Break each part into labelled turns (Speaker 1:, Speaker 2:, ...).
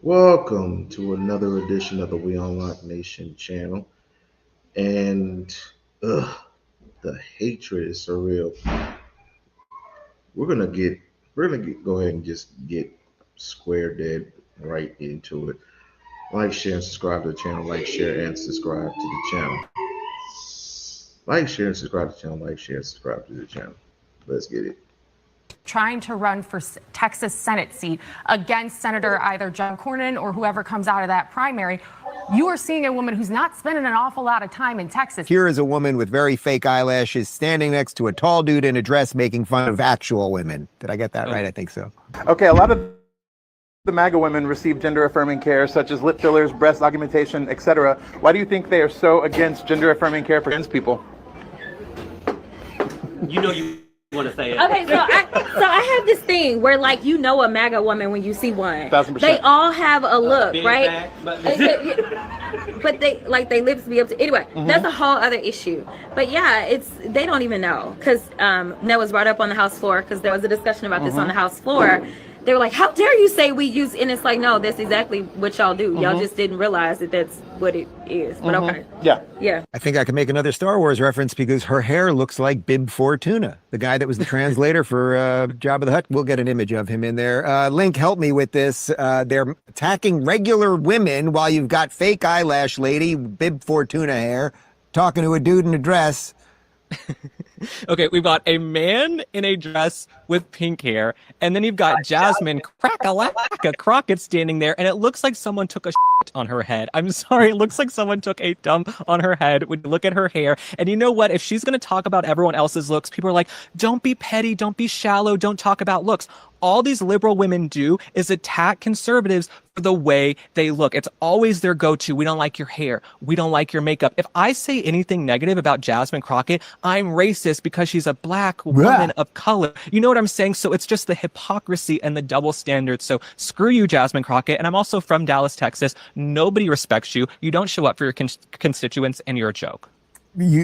Speaker 1: Welcome to another edition of the We-On-Loc Nation channel. And the hatred is surreal. We're gonna get go ahead and just get square dead right into it. Like, share, and subscribe to the channel. Like, share, and subscribe to the channel. Like, share, and subscribe to the channel. Like, share, and subscribe to the channel. Let's get it.
Speaker 2: Trying to run for Texas Senate seat against Senator either John Cornyn or whoever comes out of that primary. You are seeing a woman who's not spending an awful lot of time in Texas.
Speaker 3: Here is a woman with very fake eyelashes standing next to a tall dude in a dress making fun of actual women. Did I get that right? I think so.
Speaker 4: Okay, a lot of the Maga women receive gender-affirming care, such as lip fillers, breast augmentation, etc. Why do you think they are so against gender-affirming care for trans people?
Speaker 5: You know you want to say it.
Speaker 6: Okay, so I have this thing where, like, you know a MAGA woman when you see one.
Speaker 4: 1000%.
Speaker 6: They all have a look,
Speaker 5: Big
Speaker 6: right?
Speaker 5: back,
Speaker 6: But they like they lips be up to anyway. That's a whole other issue. But yeah, it's they don't even know because that was brought up on the House floor because there was a discussion about this on the House floor. They were like, "How dare you say we use?" And it's like, no, that's exactly what y'all do. Y'all just didn't realize that that's what it is. But okay, yeah.
Speaker 3: I think I can make another Star Wars reference because her hair looks like Bib Fortuna, the guy that was the translator for Jabba the Hutt. We'll get an image of him in there. Link, help me with this. They're attacking regular women while you've got fake eyelash lady, Bib Fortuna hair, talking to a dude in a dress.
Speaker 7: Okay, we've got a man in a dress with pink hair, and then you've got Jasmine Crockett standing there, and it looks like someone took a shit on her head. I'm sorry, it looks like someone took a dump on her head when you look at her hair. And you know what? If she's going to talk about everyone else's looks, people are like, don't be petty, don't be shallow, don't talk about looks. All these liberal women do is attack conservatives for the way they look. It's always their go-to. We don't like your hair. We don't like your makeup. If I say anything negative about Jasmine Crockett, I'm racist because she's a black woman of color. You know what I'm saying? So it's just the hypocrisy and the double standards. So screw you, Jasmine Crockett. And I'm also from Dallas, Texas. Nobody respects you. You don't show up for your constituents, and you're a joke.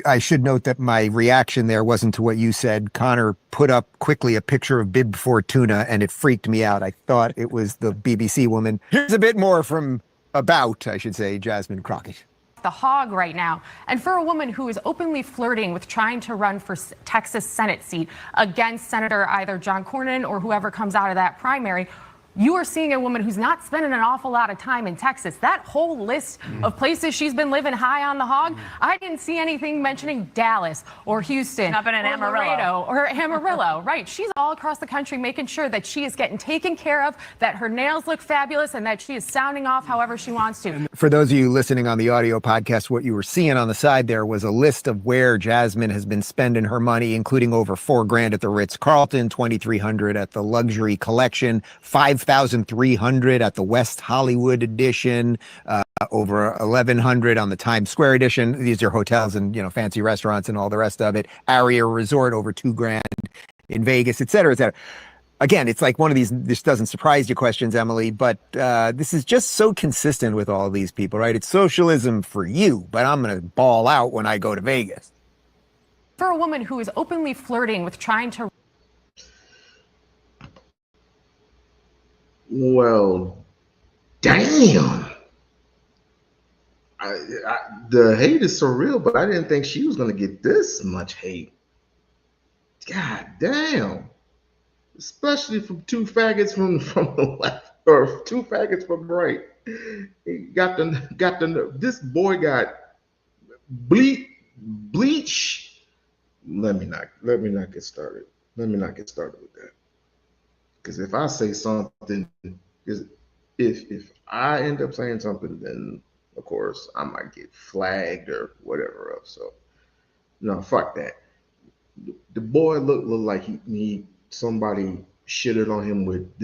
Speaker 3: I should note that my reaction there wasn't to what you said. Connor put up quickly a picture of Bib Fortuna, and it freaked me out. I thought it was the BBC woman. Here's a bit more I should say, Jasmine Crockett.
Speaker 2: The hog right now. And for a woman who is openly flirting with trying to run for Texas Senate seat against Senator either John Cornyn or whoever comes out of that primary, you are seeing a woman who's not spending an awful lot of time in Texas. That whole list of places she's been living high on the hog, I didn't see anything mentioning Dallas or Houston or Laredo or Amarillo. Right. She's all across the country making sure that she is getting taken care of, that her nails look fabulous, and that she is sounding off however she wants to.
Speaker 3: For those of you listening on the audio podcast, what you were seeing on the side there was a list of where Jasmine has been spending her money, including over $4,000 at the Ritz-Carlton, $2,300 at the Luxury Collection, $5,300 at the West Hollywood edition, over $1,100 on the Times Square edition. These are hotels and, fancy restaurants and all the rest of it. Aria Resort, over $2,000 in Vegas, et cetera, et cetera. Again, it's like one of these, this doesn't surprise you questions, Emily, but this is just so consistent with all of these people, right? It's socialism for you, but I'm going to ball out when I go to Vegas.
Speaker 2: For a woman who is openly flirting with trying to...
Speaker 1: Well, damn. The hate is surreal, but I didn't think she was going to get this much hate. God damn. Especially from two faggots from the left, or two faggots from the right. He got the this boy got bleach. Let me not get started. Let me not get started with that. Because if I say something, if I end up saying something, then of course I might get flagged or whatever else. So no, fuck that. The boy looked like he somebody shitted on him with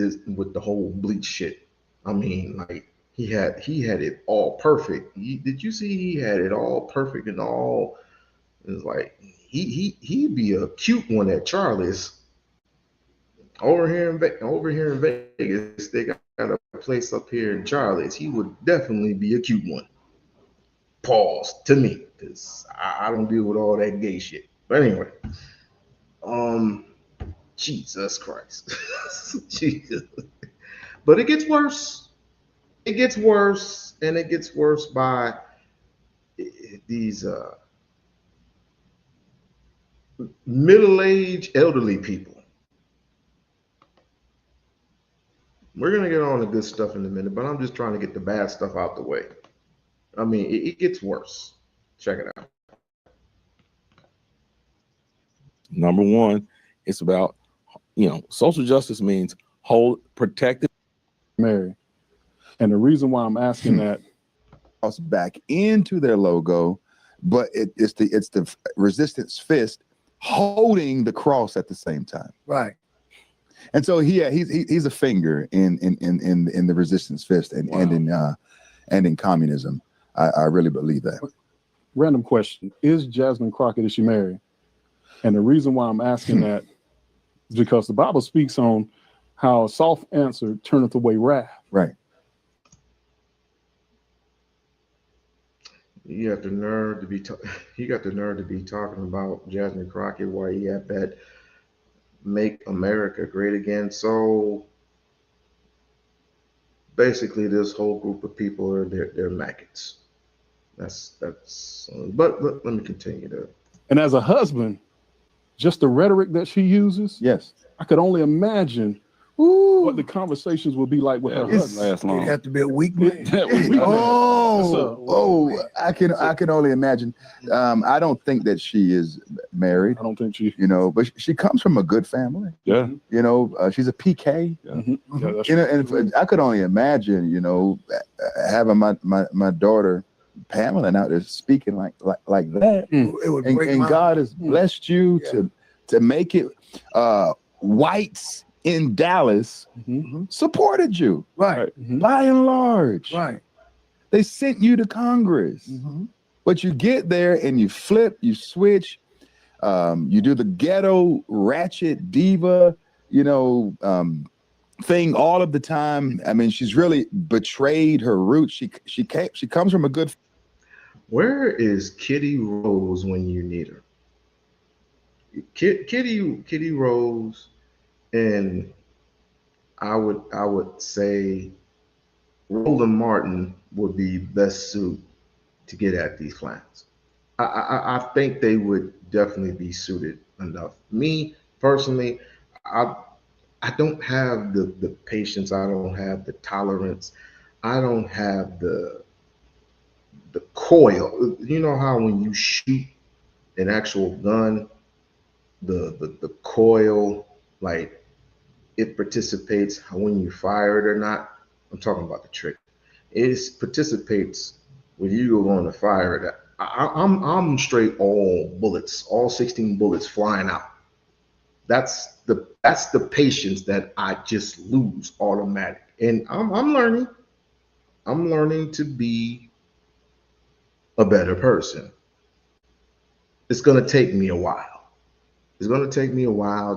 Speaker 1: the whole bleach shit. I mean, like he had it all perfect. Did you see he had it all perfect and all? It's like he'd be a cute one at Charlie's. Over here in Vegas, they got a place up here in Charlie's. He would definitely be a cute one. Pause to me, because I don't deal with all that gay shit. But anyway, Jesus Christ. Jesus. But it gets worse. it gets worse, and it gets worse by these middle-aged elderly people. We're gonna get on the good stuff in a minute, but I'm just trying to get the bad stuff out the way. I mean, it gets worse. Check it out.
Speaker 8: Number one, it's about, social justice means protected.
Speaker 9: Mary. And the reason why I'm asking that
Speaker 10: back into their logo, but it's the resistance fist holding the cross at the same time.
Speaker 3: Right.
Speaker 10: And so he's a finger in the resistance fist and in communism. I really believe that.
Speaker 9: Random question. Is Jasmine Crockett, is she married? And the reason why I'm asking that is because the Bible speaks on how a soft answer turneth away wrath.
Speaker 10: Right.
Speaker 1: You got the nerve to be talking about Jasmine Crockett while you have that "Make America Great Again." So basically, this whole group of people are they're maggots. But let me continue there.
Speaker 9: And as a husband, just the rhetoric that she uses,
Speaker 10: yes,
Speaker 9: I could only imagine what the conversations would be like with her husband.
Speaker 10: Last long.
Speaker 3: It'd have to be a weak man.
Speaker 10: I can only imagine. I don't think that she is married.
Speaker 9: I don't think she,
Speaker 10: but she comes from a good family.
Speaker 9: Yeah.
Speaker 10: She's a PK.
Speaker 9: Yeah. Yeah,
Speaker 10: and I could only imagine, having my daughter Pamela out there speaking like that.
Speaker 3: It would break
Speaker 10: And
Speaker 3: my
Speaker 10: God has blessed you to make it. Whites in Dallas supported you,
Speaker 3: right,
Speaker 10: by and large.
Speaker 3: right.
Speaker 10: They sent you to Congress, but you get there and you flip, you switch, you do the ghetto ratchet diva, thing all of the time. I mean, she's really betrayed her roots. She comes from a good.
Speaker 1: Where is Kitty Rose when you need her? Kitty Rose, and I would say Roland Martin would be best suited to get at these clients. I think they would definitely be suited enough. Me personally, I don't have the patience. I don't have the tolerance. I don't have the coil. You know how when you shoot an actual gun, the coil, like it participates when you fire it or not. I'm talking about the trigger. It participates when you go on to fire it. I'm straight all bullets, all 16 bullets flying out. That's the patience that I just lose automatic. And I'm learning to be a better person. It's gonna take me a while. It's gonna take me a while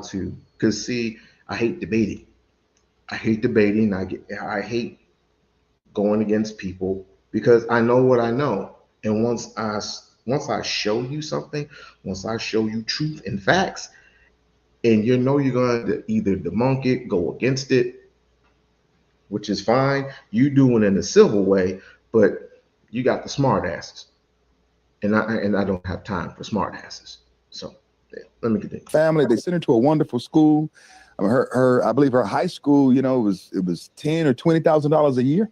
Speaker 1: because see, I hate debating. I hate hate going against people because I know what I know. And once I show you something, once I show you truth and facts, and you're going to either debunk it, go against it, which is fine. You do it in a civil way, but you got the smart asses. And I don't have time for smart asses. So yeah, let me continue.
Speaker 10: Family, they sent her to a wonderful school. I believe her high school, it was $10,000 or $20,000 a year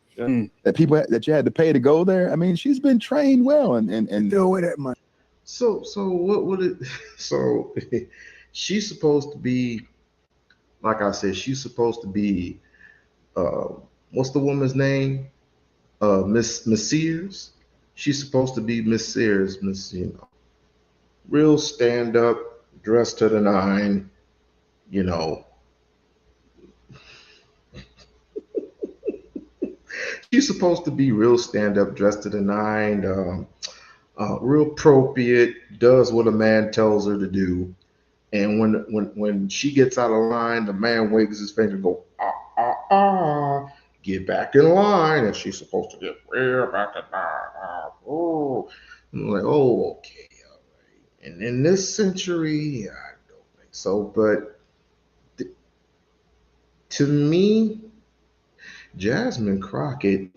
Speaker 10: that you had to pay to go there. I mean, she's been trained well and
Speaker 3: throw away that money.
Speaker 1: So what would it? So she's supposed to be, like I said, she's supposed to be. What's the woman's name? Miss Sears. She's supposed to be Miss Sears, real stand up, dressed to the nine, She's supposed to be real stand up, dressed to the nine, real appropriate, does what a man tells her to do. And when she gets out of line, the man wags his finger and go, get back in line. And she's supposed to get real back in line. Oh, I'm like, oh, okay, all right. And in this century, I don't think so. But to me, Jasmine Crockett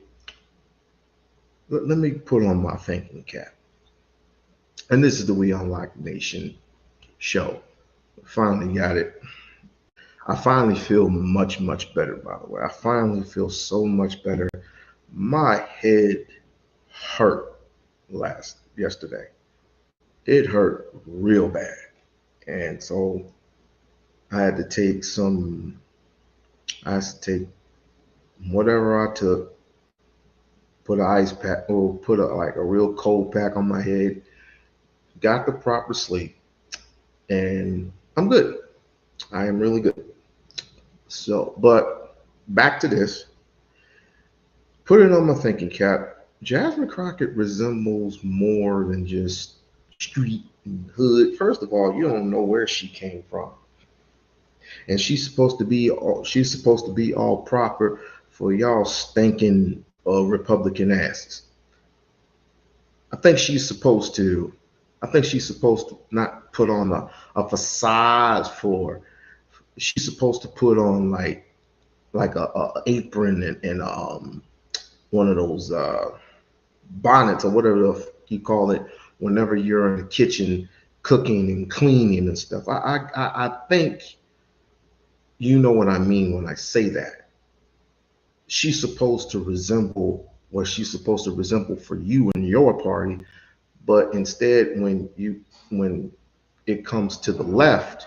Speaker 1: let me put on my thinking cap. And this is the We-On-Loc Nation show. Finally got it. I finally feel much, much better, by the way. I finally feel so much better. My head hurt yesterday. It hurt real bad. And so I had to take whatever I took, put an ice pack or put a real cold pack on my head, got the proper sleep, and I'm good. I am really good. So, but back to this. Put it on my thinking cap. Jasmine Crockett resembles more than just street and hood. First of all, you don't know where she came from. And she's supposed to be all proper for y'all stinking Republican asses. I think she's supposed to not put on a facade for. She's supposed to put on like a apron and one of those bonnets or whatever you call it whenever you're in the kitchen cooking and cleaning and stuff. I think you know what I mean when I say that. She's supposed to resemble what she's supposed to resemble for you and your party, but instead when it comes to the left,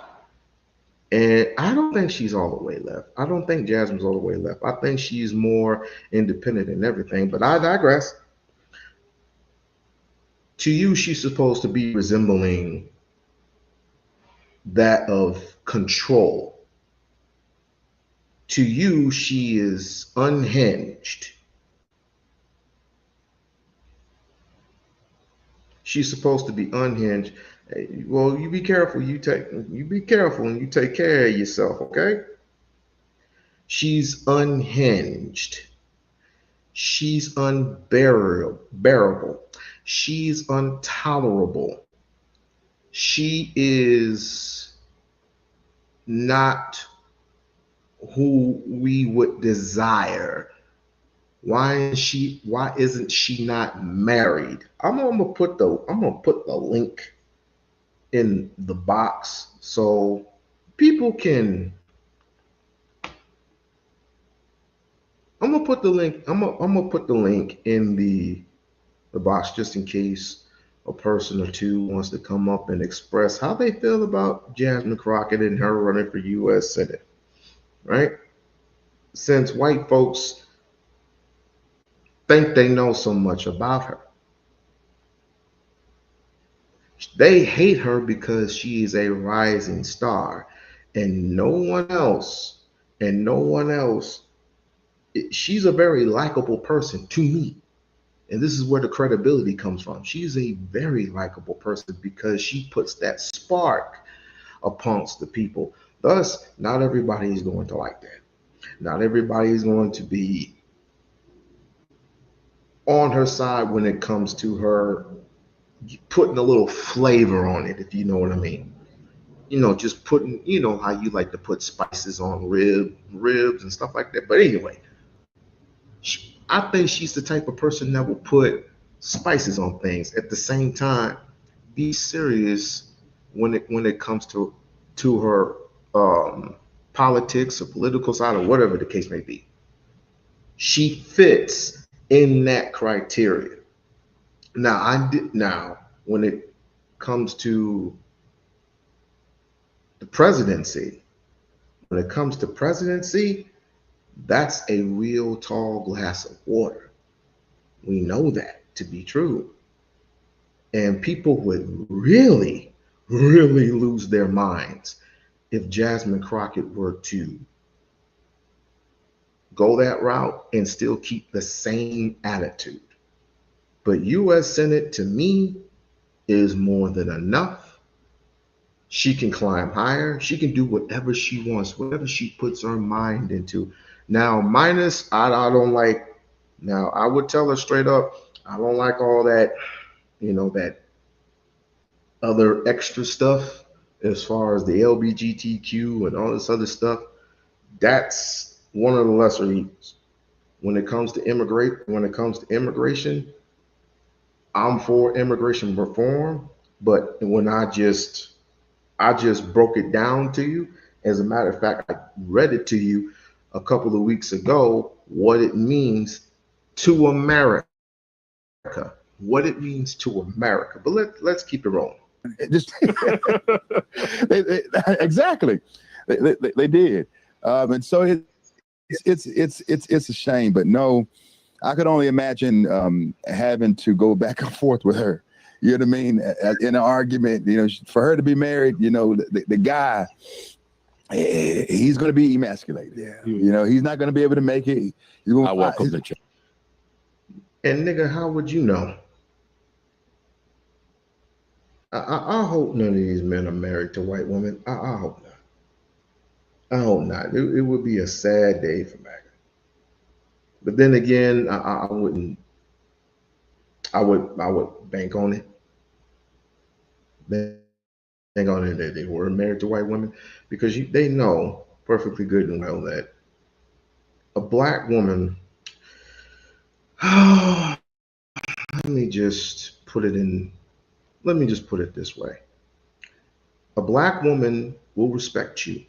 Speaker 1: and I don't think she's all the way left. I don't think Jasmine's all the way left. I think she's more independent and everything, but I digress. To you, she's supposed to be resembling that of control. To you, she is unhinged. She's supposed to be unhinged. Well, you be careful. You be careful and you take care of yourself, okay? She's unhinged. She's unbearable. She's intolerable. She is not who we would desire. Why isn't she not married? I'm gonna put the link in the box so people can. I'm gonna put the link in the box just in case a person or two wants to come up and express how they feel about Jasmine Crockett and her running for U.S. Senate, right? Since white folks think they know so much about her, they hate her because she is a rising star, and no one else. She's a very likable person to me. And this is where the credibility comes from. She's a very likable person because she puts that spark amongst the people. Thus, not everybody is going to like that. Not everybody is going to be on her side when it comes to her putting a little flavor on it, if you know what I mean. You know, just putting, you know how you like to put spices on ribs and stuff like that. But anyway, I think she's the type of person that will put spices on things. At the same time, be serious when it comes to her politics or political side or whatever the case may be. She fits in that criteria. Now, when it comes to the presidency, that's a real tall glass of water. We know that to be true. And people would really, really lose their minds if Jasmine Crockett were to go that route and still keep the same attitude. But U.S. Senate, to me, is more than enough. She can climb higher. She can do whatever she wants, whatever she puts her mind into. Now, I would tell her straight up, I don't like all that, that other extra stuff as far as the LGBTQ and all this other stuff. That's one of the lesser evils. When it comes to immigration, I'm for immigration reform, but when I just broke it down to you. As a matter of fact, I read it to you a couple of weeks ago, what it means to America. What it means to America. But let's keep it rolling.
Speaker 10: Just exactly. They did. And so it's a shame, but no, I could only imagine having to go back and forth with her. You know what I mean? In an argument, you know, for her to be married, you know, the guy, he's going to be emasculated. Yeah. You know, he's not going to be able to make it. He's going to welcome the change.
Speaker 1: And nigga, how would you know? I hope none of these men are married to white women. I hope not. I hope not. It would be a sad day for Maga. But then again, I wouldn't. I would bank on it. Bank on it that they were married to white women, because they know perfectly good and well that a black woman. Let me just put it this way. A black woman will respect you.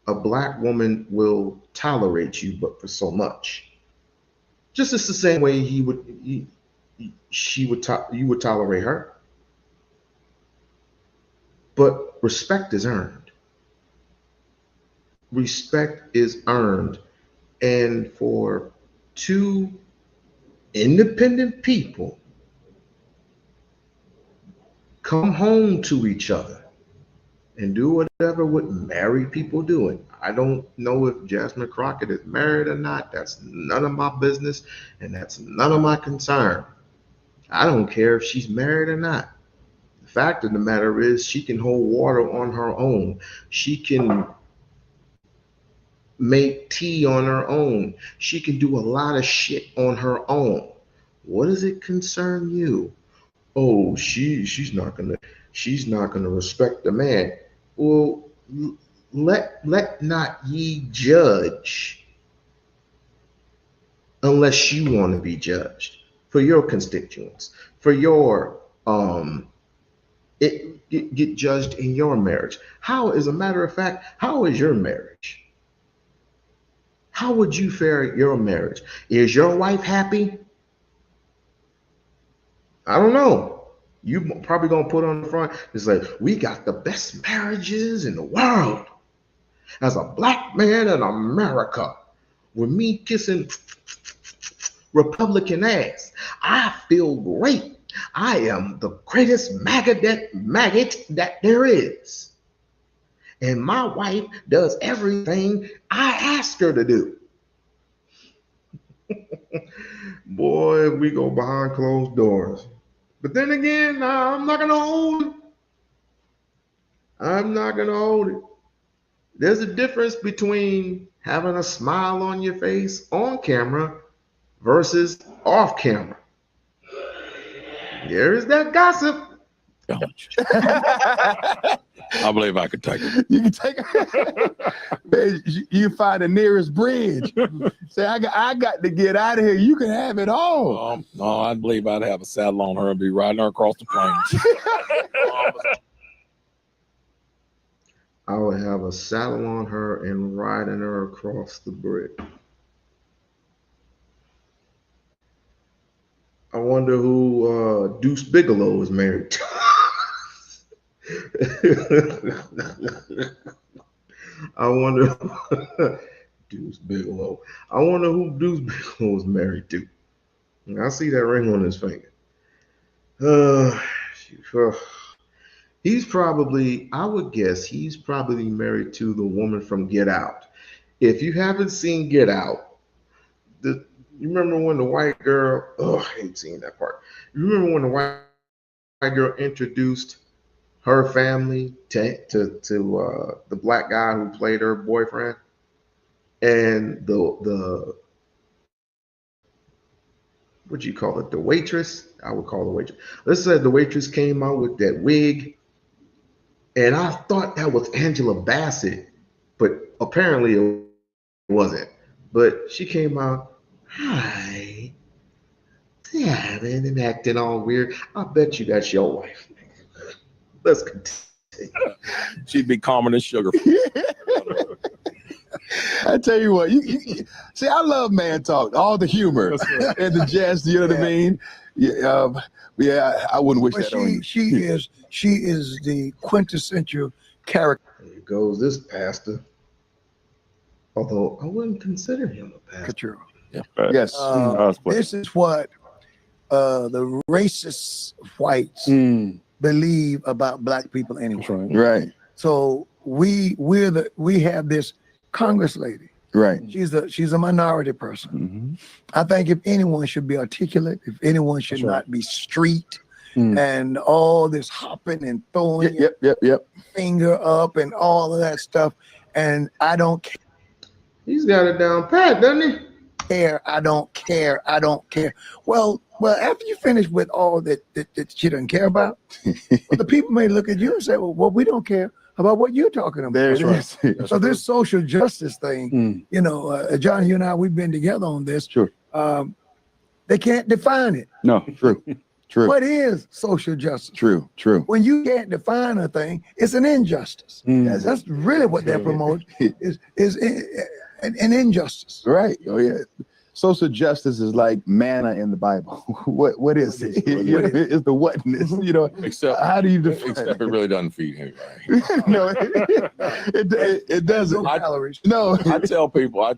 Speaker 1: A black woman will tolerate you, but for so much. Just as the same way you would tolerate her. But respect is earned. Respect is earned. And for two independent people come home to each other and do whatever what married people do. I don't know if Jasmine Crockett is married or not. That's none of my business, and that's none of my concern. I don't care if she's married or not. The fact of the matter is, she can hold water on her own. She can make tea on her own. She can do a lot of shit on her own. What does it concern you? Oh, she's not gonna respect the man. Well, let not ye judge unless you want to be judged for your constituents, for your get judged in your marriage. As a matter of fact, how is your marriage? How would you fare at your marriage? Is your wife happy? I don't know. You probably gonna put on the front, it's like, we got the best marriages in the world. As a black man in America, with me kissing Republican ass, I feel great. I am the greatest maggot that there is. And my wife does everything I ask her to do. Boy, we go behind closed doors. But then again, I'm not going to hold it. I'm not going to hold it. There's a difference between having a smile on your face on camera versus off camera. There is that gossip.
Speaker 8: I believe I could take it.
Speaker 10: You can take it. Man, you find the nearest bridge. Say, I got to get out of here. You can have it all.
Speaker 8: No, I believe I'd have a saddle on her and be riding her across the plains.
Speaker 1: I would have a saddle on her and riding her across the bridge. I wonder who Deuce Bigelow is married to. I wonder Deuce Bigelow. I wonder who Deuce Bigelow is married to. I see that ring on his finger. He's probably, I would guess, he's probably married to the woman from Get Out. If you haven't seen Get Out, you remember when the white girl, I hate seeing that part. You remember when the white girl introduced her family to the black guy who played her boyfriend, and the what do you call it? The waitress? I would call the waitress. Let's say the waitress came out with that wig, and I thought that was Angela Bassett, but apparently it wasn't. But she came out, hi, Yeah, man, and acting all weird. I bet you that's your wife. Let's continue.
Speaker 8: She'd be calmer than sugar.
Speaker 10: I tell you what, you see, I love man talk, all the humor and the jest. You know what I mean? Yeah, I wouldn't wish that on you.
Speaker 11: She is the quintessential character.
Speaker 1: Here goes this pastor. Although I wouldn't consider him a pastor.
Speaker 8: Yeah.
Speaker 10: Yes.
Speaker 11: This is what the racist whites believe about black people anyway.
Speaker 10: Right.
Speaker 11: So we have this Congress lady.
Speaker 10: Right.
Speaker 11: She's a minority person. I think if anyone should be articulate, if anyone should not be street and all this hopping and throwing your finger up and all of that stuff. And I don't care.
Speaker 1: He's got it down pat, doesn't he?
Speaker 11: I don't care. Well, after you finish with all that she doesn't care about, the people may look at you and say, well, we don't care about what you're talking about.
Speaker 10: There's right.
Speaker 11: So this social justice thing, you know, John, you and I, we've been together on this.
Speaker 10: Sure.
Speaker 11: They can't define it.
Speaker 10: No, true.
Speaker 11: What is social justice?
Speaker 10: True.
Speaker 11: When you can't define a thing, it's an injustice. That's really what they're promoting is an injustice.
Speaker 10: Right. Oh yeah. Social justice is like manna in the Bible. What is it? It's the whatness. You know.
Speaker 8: Except
Speaker 10: how do you define
Speaker 8: except it really doesn't feed anybody.
Speaker 10: No, it doesn't. No.
Speaker 8: I tell people all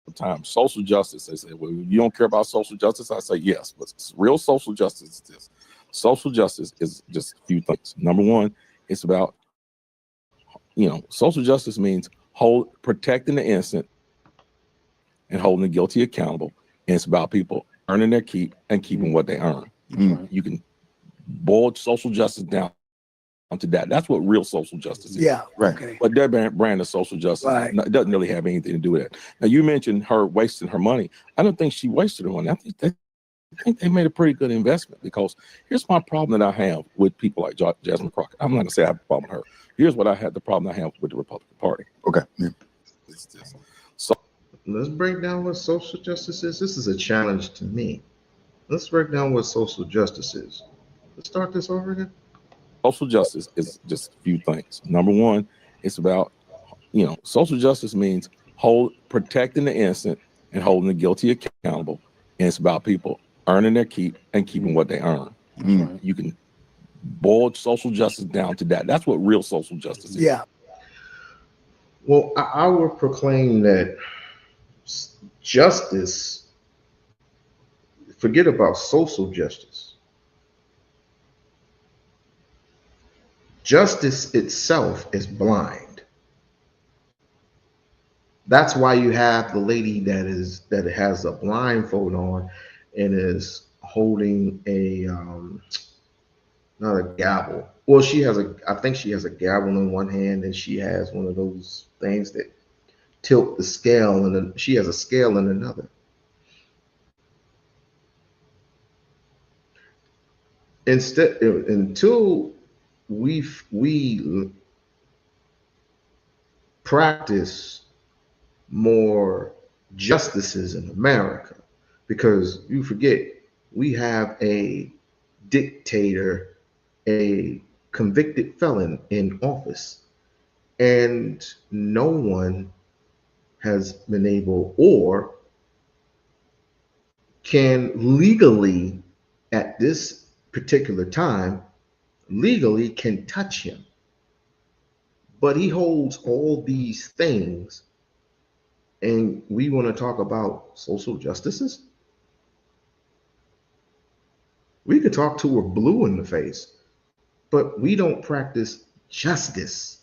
Speaker 8: the time, social justice. They say, well, you don't care about social justice? I say yes, but real social justice is this. Social justice is just a few things. Number one, it's about, social justice means protecting the innocent and holding the guilty accountable. And it's about people earning their keep and keeping what they earn. You can boil social justice down to that. That's what real social justice is.
Speaker 11: Yeah,
Speaker 10: right.
Speaker 11: Okay.
Speaker 8: But their brand of social justice it doesn't really have anything to do with it. Now, you mentioned her wasting her money. I don't think she wasted her money. I think they made a pretty good investment, because here's my problem that I have with people like Jasmine Crockett. I'm not going to say I have a problem with her. Here's what the problem I have with the Republican Party.
Speaker 10: Okay. Yeah.
Speaker 8: So
Speaker 1: let's break down what social justice is. This is a challenge to me. Let's break down what social justice is. Let's start this over again.
Speaker 8: Social justice is just a few things. Number one, it's about, social justice means protecting the innocent and holding the guilty accountable. And it's about people earning their keep and keeping what they earn. You can boil social justice down to that. That's what real social justice is.
Speaker 11: Yeah.
Speaker 1: Well, I will proclaim that justice, forget about social justice. Justice itself is blind. That's why you have the lady that has a blindfold on and is holding a not a gavel. Well, I think she has a gavel in one hand, and she has one of those things that tilt the scale, and then she has a scale in another. Until we practice more justices in America, because you forget we have a dictator, a convicted felon in office, and no one has been able or can legally at this particular time legally can touch him. But he holds all these things, and we want to talk about social justices. We could talk to her blue in the face, but we don't practice justice.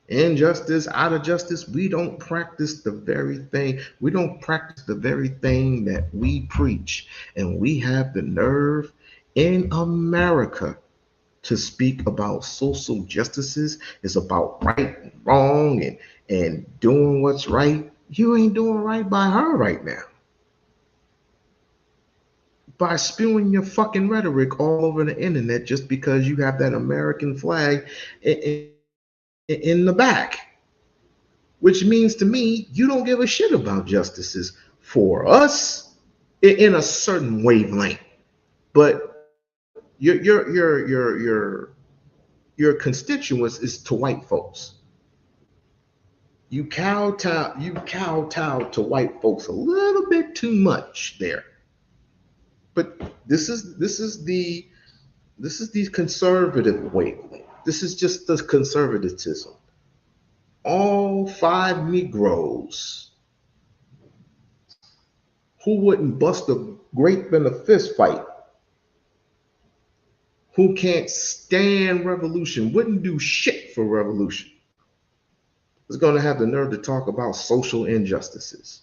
Speaker 1: Injustice, out of justice, we don't practice the very thing. We don't practice the very thing that we preach. And we have the nerve in America to speak about social justices. It's about right and wrong and doing what's right. You ain't doing right by her right now, by spewing your fucking rhetoric all over the internet just because you have that American flag in the back, which means to me you don't give a shit about justices for us in a certain wavelength, but your constituents is to white folks. You kowtow to white folks a little bit too much there. But this is the conservative wavelength. This is just the conservatism. All 5 Negroes who wouldn't bust a grape in a fist fight, who can't stand revolution, wouldn't do shit for revolution, is going to have the nerve to talk about social injustices.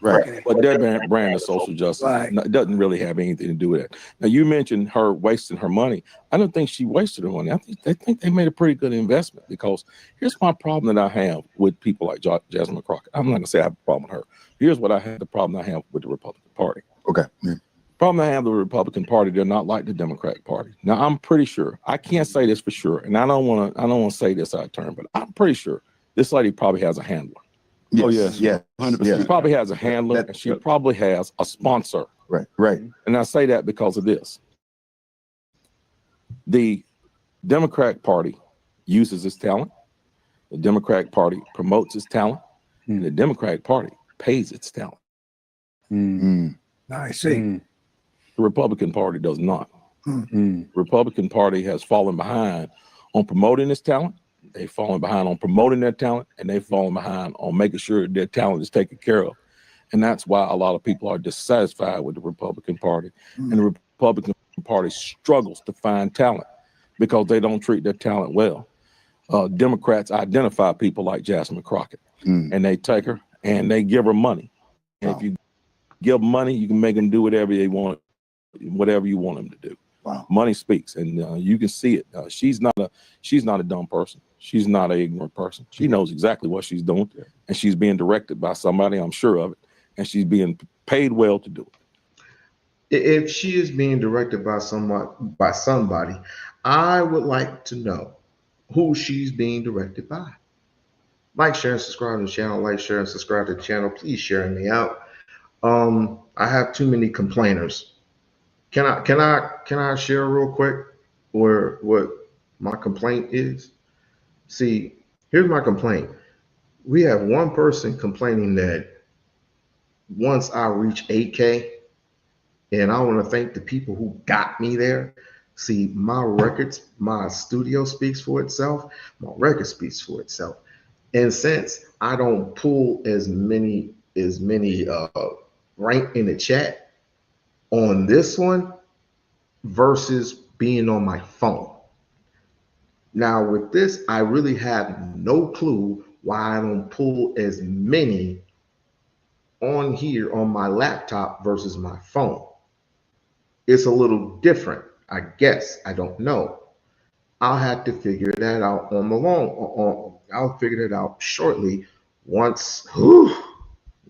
Speaker 8: Right. But their brand of social justice doesn't really have anything to do with it. Now, you mentioned her wasting her money. I don't think she wasted her money. I think they made a pretty good investment, because here's my problem that I have with people like Jasmine Crockett. I'm not going to say I have a problem with her. Here's what I have, the problem I have with the Republican Party.
Speaker 10: Okay. Yeah.
Speaker 8: Problem I have with the Republican Party, they're not like the Democratic Party. Now, I'm pretty sure, I can't say this for sure, and I don't want to say this out of turn, but I'm pretty sure this lady probably has a handler.
Speaker 10: Yes. Oh, yes. Yeah. 100%.
Speaker 8: She probably has a handler, and she probably has a sponsor.
Speaker 10: Right, right.
Speaker 8: And I say that because of this. The Democratic Party uses its talent. The Democratic Party promotes its talent. And the Democratic Party pays its talent.
Speaker 11: I see.
Speaker 8: The Republican Party does not. The Republican Party has fallen behind on promoting its talent. They've fallen behind on promoting their talent, and they've fallen behind on making sure their talent is taken care of. And that's why a lot of people are dissatisfied with the Republican Party. And the Republican Party struggles to find talent because they don't treat their talent well. Democrats identify people like Jasmine Crockett, and they take her and they give her money. And if you give money, you can make them do whatever they want, whatever you want them to do. Money speaks, and you can see it. She's not a dumb person. She's not an ignorant person. She knows exactly what she's doing, and she's being directed by somebody, I'm sure of it, and she's being paid well to do it.
Speaker 1: If she is being directed by somebody, I would like to know who she's being directed by. Like, share, and subscribe to the channel. Like, share, and subscribe to the channel. Please share me out. I have too many complainers. Can I share real quick what my complaint is? See, here's my complaint. We have one person complaining that once I reach 8K, and I want to thank the people who got me there. See, my studio speaks for itself. My record speaks for itself. And since I don't pull as many rank in the chat on this one versus being on my phone. Now with this, I really have no clue why I don't pull as many on here on my laptop versus my phone. It's a little different, I guess. I don't know. I'll have to figure that out on the long. I'll figure it out shortly. Once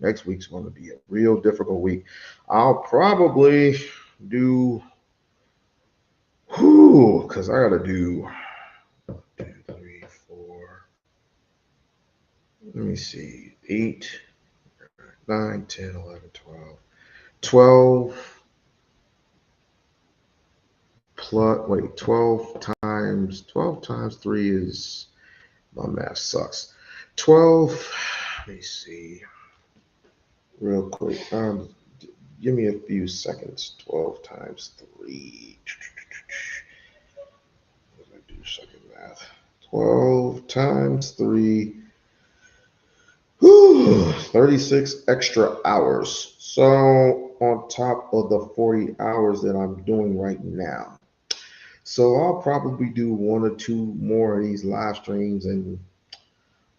Speaker 1: next week's going to be a real difficult week. I'll probably do because I gotta do 1, 2, 3, 4. Let me see, 8, 9, 10, 11, 12 plus, wait, 12 times 3 is, my math sucks. 12, let me see real quick. Give me a few seconds. 12 times 3. What did I do? Second math. 12 times 3. 36 extra hours. So on top of the 40 hours that I'm doing right now. So I'll probably do 1 or 2 more of these live streams, and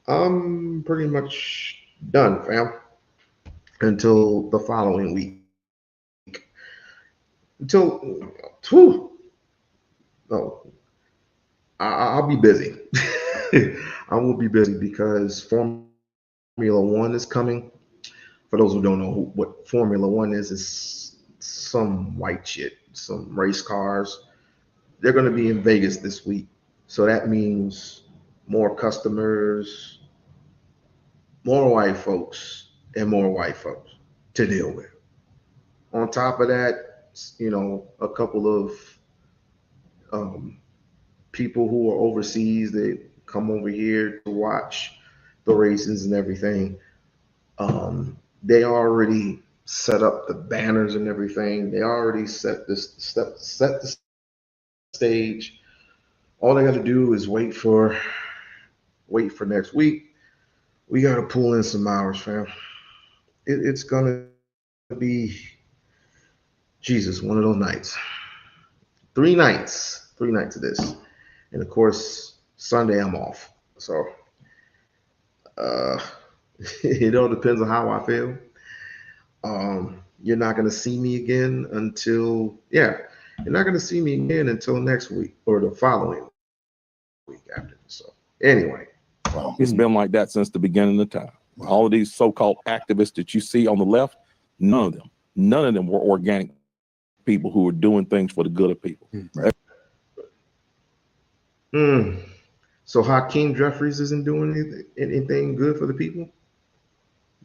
Speaker 1: I'm pretty much done, fam, until the following week. I'll be busy. I will be busy because Formula 1 is coming. For those who don't know what Formula 1 is, it's some white shit, some race cars. They're going to be in Vegas this week. So that means more customers, more white folks, and more white folks. to deal with. On top of that, you know, a couple of people who are overseas that come over here to watch the races and everything. They already set up the banners and everything. They already set the stage. All they got to do is wait for next week. We got to pull in some hours, fam. It's gonna be Jesus, one of those nights. 3 nights of this, and of course Sunday I'm off. So it all depends on how I feel. You're not gonna see me again until next week or the following week after. So anyway,
Speaker 8: it's been like that since the beginning of time. All of these so-called activists that you see on the left, none of them were organic people who were doing things for the good of people.
Speaker 1: Right. So Hakeem Jeffries isn't doing anything good for the people.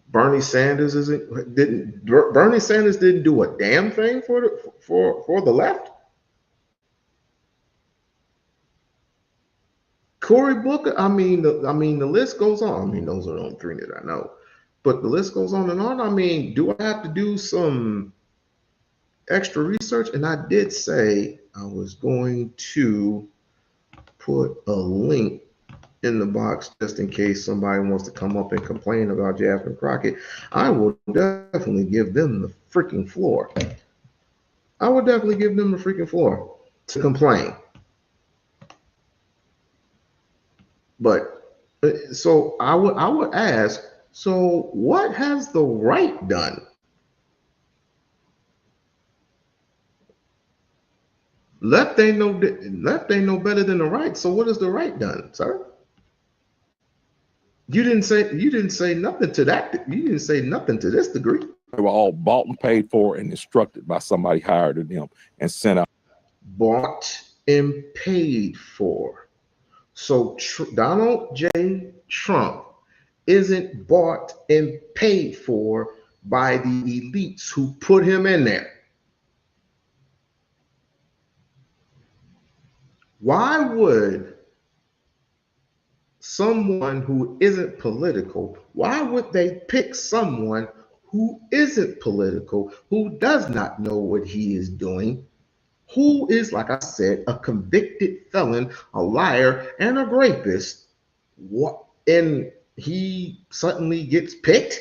Speaker 1: Bernie Sanders didn't do a damn thing for the left. Cory Booker, I mean the list goes on. I mean, those are the only 3 that I know, but the list goes on and on. I mean, do I have to do some extra research? And I did say I was going to put a link in the box just in case somebody wants to come up and complain about Jasmine Crockett. I will definitely give them the freaking floor. I would definitely give them the freaking floor to complain. But so I would ask, so what has the right done? Left ain't no better than the right. So what has the right done, sir? You didn't say nothing to that. You didn't say nothing to this degree.
Speaker 8: They were all bought and paid for and instructed by somebody hired to them and sent out.
Speaker 1: Bought and paid for. So Donald J. Trump isn't bought and paid for by the elites who put him in there. Why would someone who isn't political, why would they pick someone who isn't political, who does not know what he is doing, who is, like I said, a convicted felon, a liar, and a rapist, and he suddenly gets picked?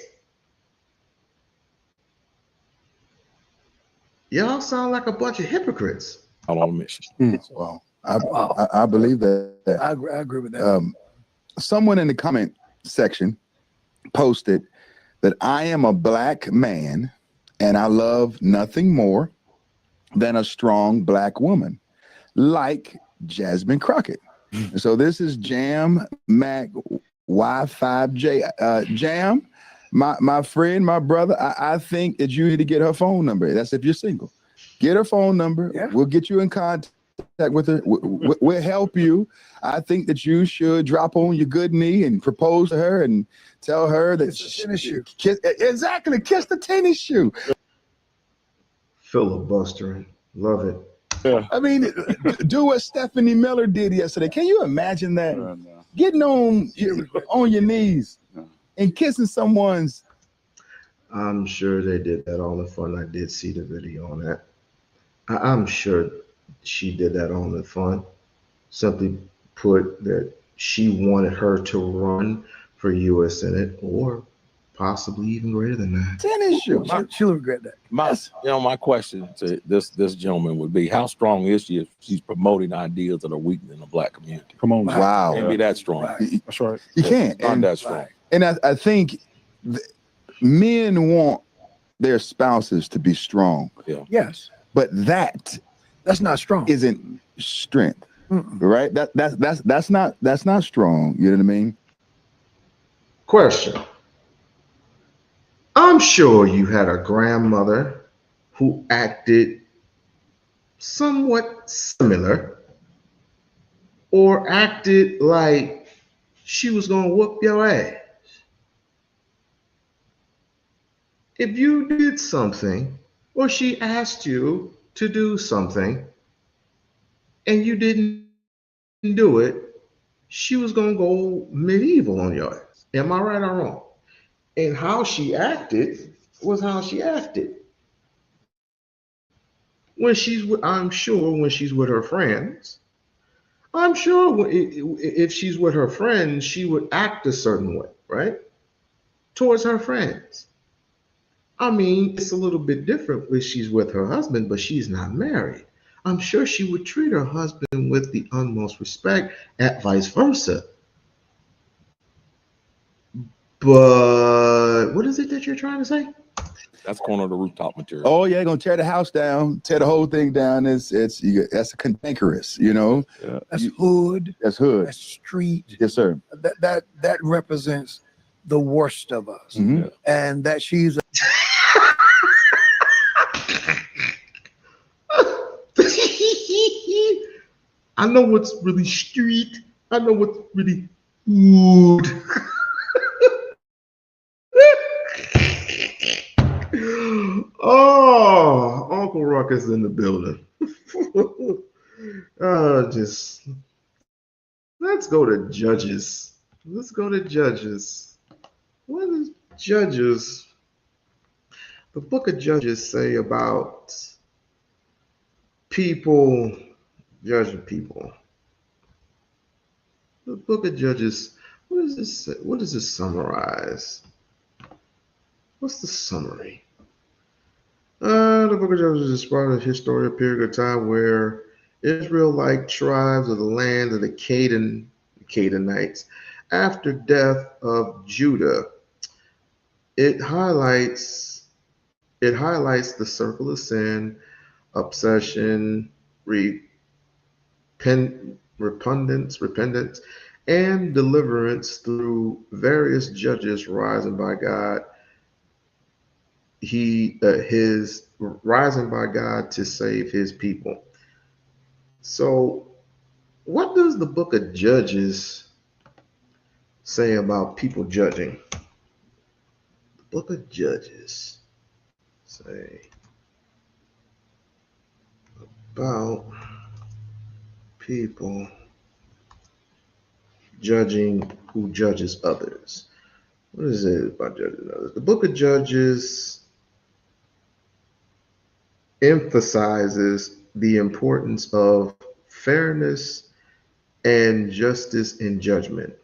Speaker 1: Y'all sound like a bunch of hypocrites.
Speaker 8: On a mission.
Speaker 10: Wow. I believe that.
Speaker 11: I agree with that.
Speaker 10: Someone in the comment section posted that I am a black man and I love nothing more than a strong black woman, like Jasmine Crockett. So this is Jam Mac Y5J. Jam, my friend, my brother, I think that you need to get her phone number. That's if you're single. Get her phone number. Yeah. We'll get you in contact with her. We'll help you. I think that you should drop on your good knee and propose to her and tell her that kiss the tennis shoe.
Speaker 1: Filibustering. Love it.
Speaker 10: Yeah. I mean, do what Stephanie Miller did yesterday. Can you imagine that? No. Getting on your knees and kissing someone's.
Speaker 1: I'm sure they did that all in fun. I did see the video on that. I'm sure she did that on the fun. Simply put, that she wanted her to run for U.S. Senate or possibly even greater than that.
Speaker 10: Tennis shoe.
Speaker 11: She'll regret that.
Speaker 8: My question to this gentleman would be, how strong is she if she's promoting ideas that are weak in the black community?
Speaker 9: Come on.
Speaker 10: Wow.
Speaker 8: Can't be that strong.
Speaker 9: That's right.
Speaker 10: You can't.
Speaker 8: Not that strong.
Speaker 10: And I think men want their spouses to be strong.
Speaker 8: Yeah.
Speaker 11: Yes.
Speaker 10: But that's
Speaker 11: not strong.
Speaker 10: Isn't strength. Right? That's not strong. You know what I mean?
Speaker 1: Question. I'm sure you had a grandmother who acted somewhat similar or acted like she was going to whoop your ass. if you did something or she asked you to do something and you didn't do it, she was going to go medieval on your ass. Am I right or wrong? And how she acted was how she acted. I'm sure when she's with her friends, I'm sure if she's with her friends, she would act a certain way, right? Towards her friends. I mean, it's a little bit different when she's with her husband, but she's not married. I'm sure she would treat her husband with the utmost respect, and vice versa. But what is it that you're trying to say?
Speaker 8: That's corner of the rooftop material.
Speaker 10: Oh yeah, gonna tear the house down, tear the whole thing down. That's a cantankerous, you know.
Speaker 8: Yeah.
Speaker 11: That's hood.
Speaker 10: That's hood.
Speaker 11: That's street.
Speaker 10: Yes, sir.
Speaker 11: That represents the worst of us,
Speaker 10: Mhm.
Speaker 11: and that she's.
Speaker 1: I know what's really street. I know what's really hood. Oh, Uncle Ruckus in the building. Just let's go to Judges. Let's go to Judges. What does Judges, the book of Judges, say about people judging people? The book of Judges, what does this say? What does this summarize? What's the summary? The book of Judges describes a historical period of time where Israelite tribes of the land of the Canaanites, after death of Judah, it highlights the circle of sin, obsession, repentance, and deliverance through various judges rising by God. His rising by God to save his people. So, what does the book of Judges say about people judging? The book of Judges say about people judging who judges others. What is it about judging others? The book of Judges emphasizes the importance of fairness and justice in judgment.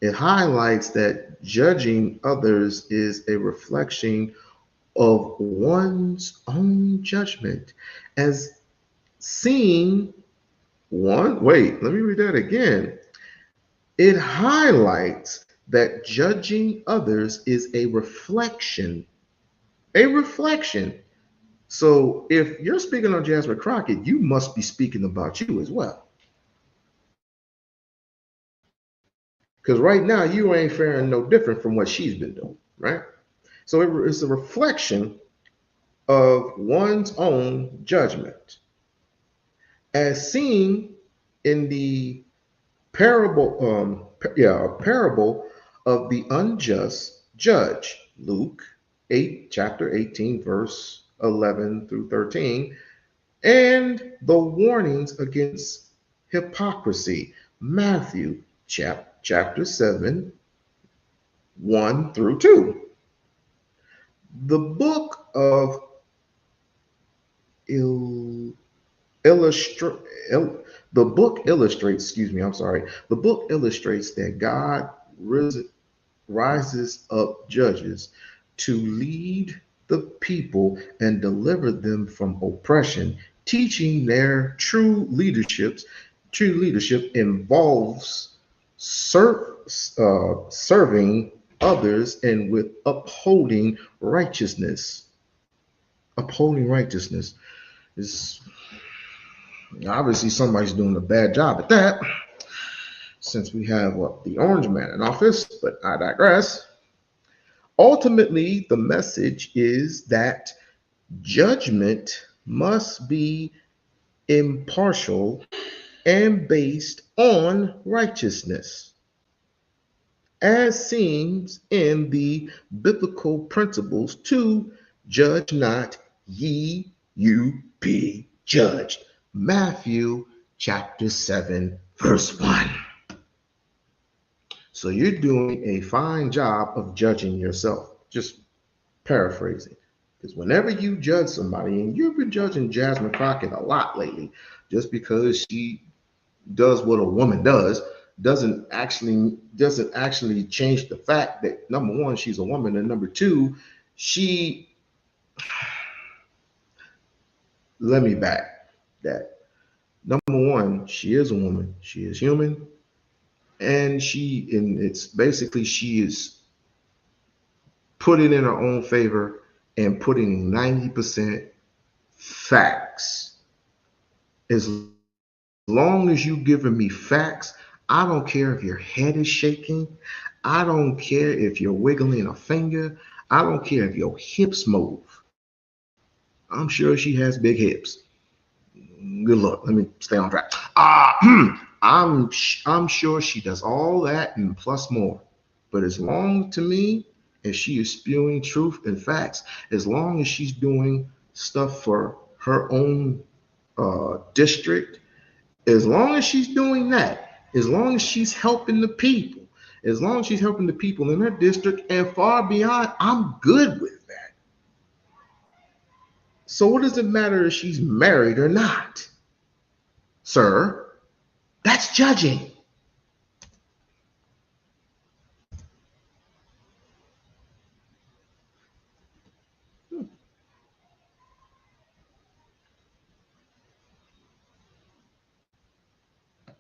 Speaker 1: It highlights that judging others is a reflection of one's own judgment, as seeing one. Wait, let me read that again. It highlights that judging others is a reflection. A reflection. So if you're speaking on Jasmine Crockett, you must be speaking about you as well. Because right now you ain't faring no different from what she's been doing, right? So it's a reflection of one's own judgment, as seen in the parable of the unjust judge, Luke 8, chapter 18, verse 11 through 13, and the warnings against hypocrisy, Matthew chapter 7, 1 through 2. The book of illustrates that God rises up judges to lead the people and deliver them from oppression, teaching their true leadership involves serving others and with upholding righteousness. Upholding righteousness is obviously somebody's doing a bad job at that, since we have the orange man in office, but I digress. Ultimately, the message is that judgment must be impartial and based on righteousness. as seems in the biblical principles to judge not, ye you be judged. Matthew chapter 7, verse 1. So you're doing a fine job of judging yourself. Just paraphrasing. Because whenever you judge somebody, and you've been judging Jasmine Crockett a lot lately, just because she does what a woman does, doesn't actually change the fact that, number one, she's a woman, and number two, let me back that. Number one, she is a woman, she is human, and it's basically she is putting in her own favor and putting 90% facts. As long as you giving me facts, I don't care if your head is shaking. I don't care if you're wiggling a finger. I don't care if your hips move. I'm sure she has big hips. Good luck. Let me stay on track. I'm sure she does all that and plus more. But as long to me as she is spewing truth and facts, as long as she's doing stuff for her own district, as long as she's doing that, as long as she's helping the people, as long as she's helping the people in her district and far beyond, I'm good with that. So what does it matter if she's married or not? Sir, that's judging.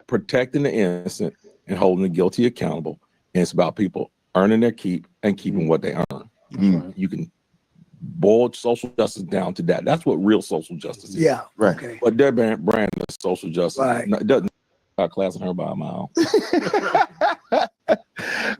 Speaker 8: Protecting the innocent and holding the guilty accountable. And it's about people earning their keep and keeping what they earn. You can boil social justice down to that. That's what real social justice is.
Speaker 11: Yeah.
Speaker 10: Right.
Speaker 11: Okay.
Speaker 8: But their brand of social justice doesn't class in her by a mile.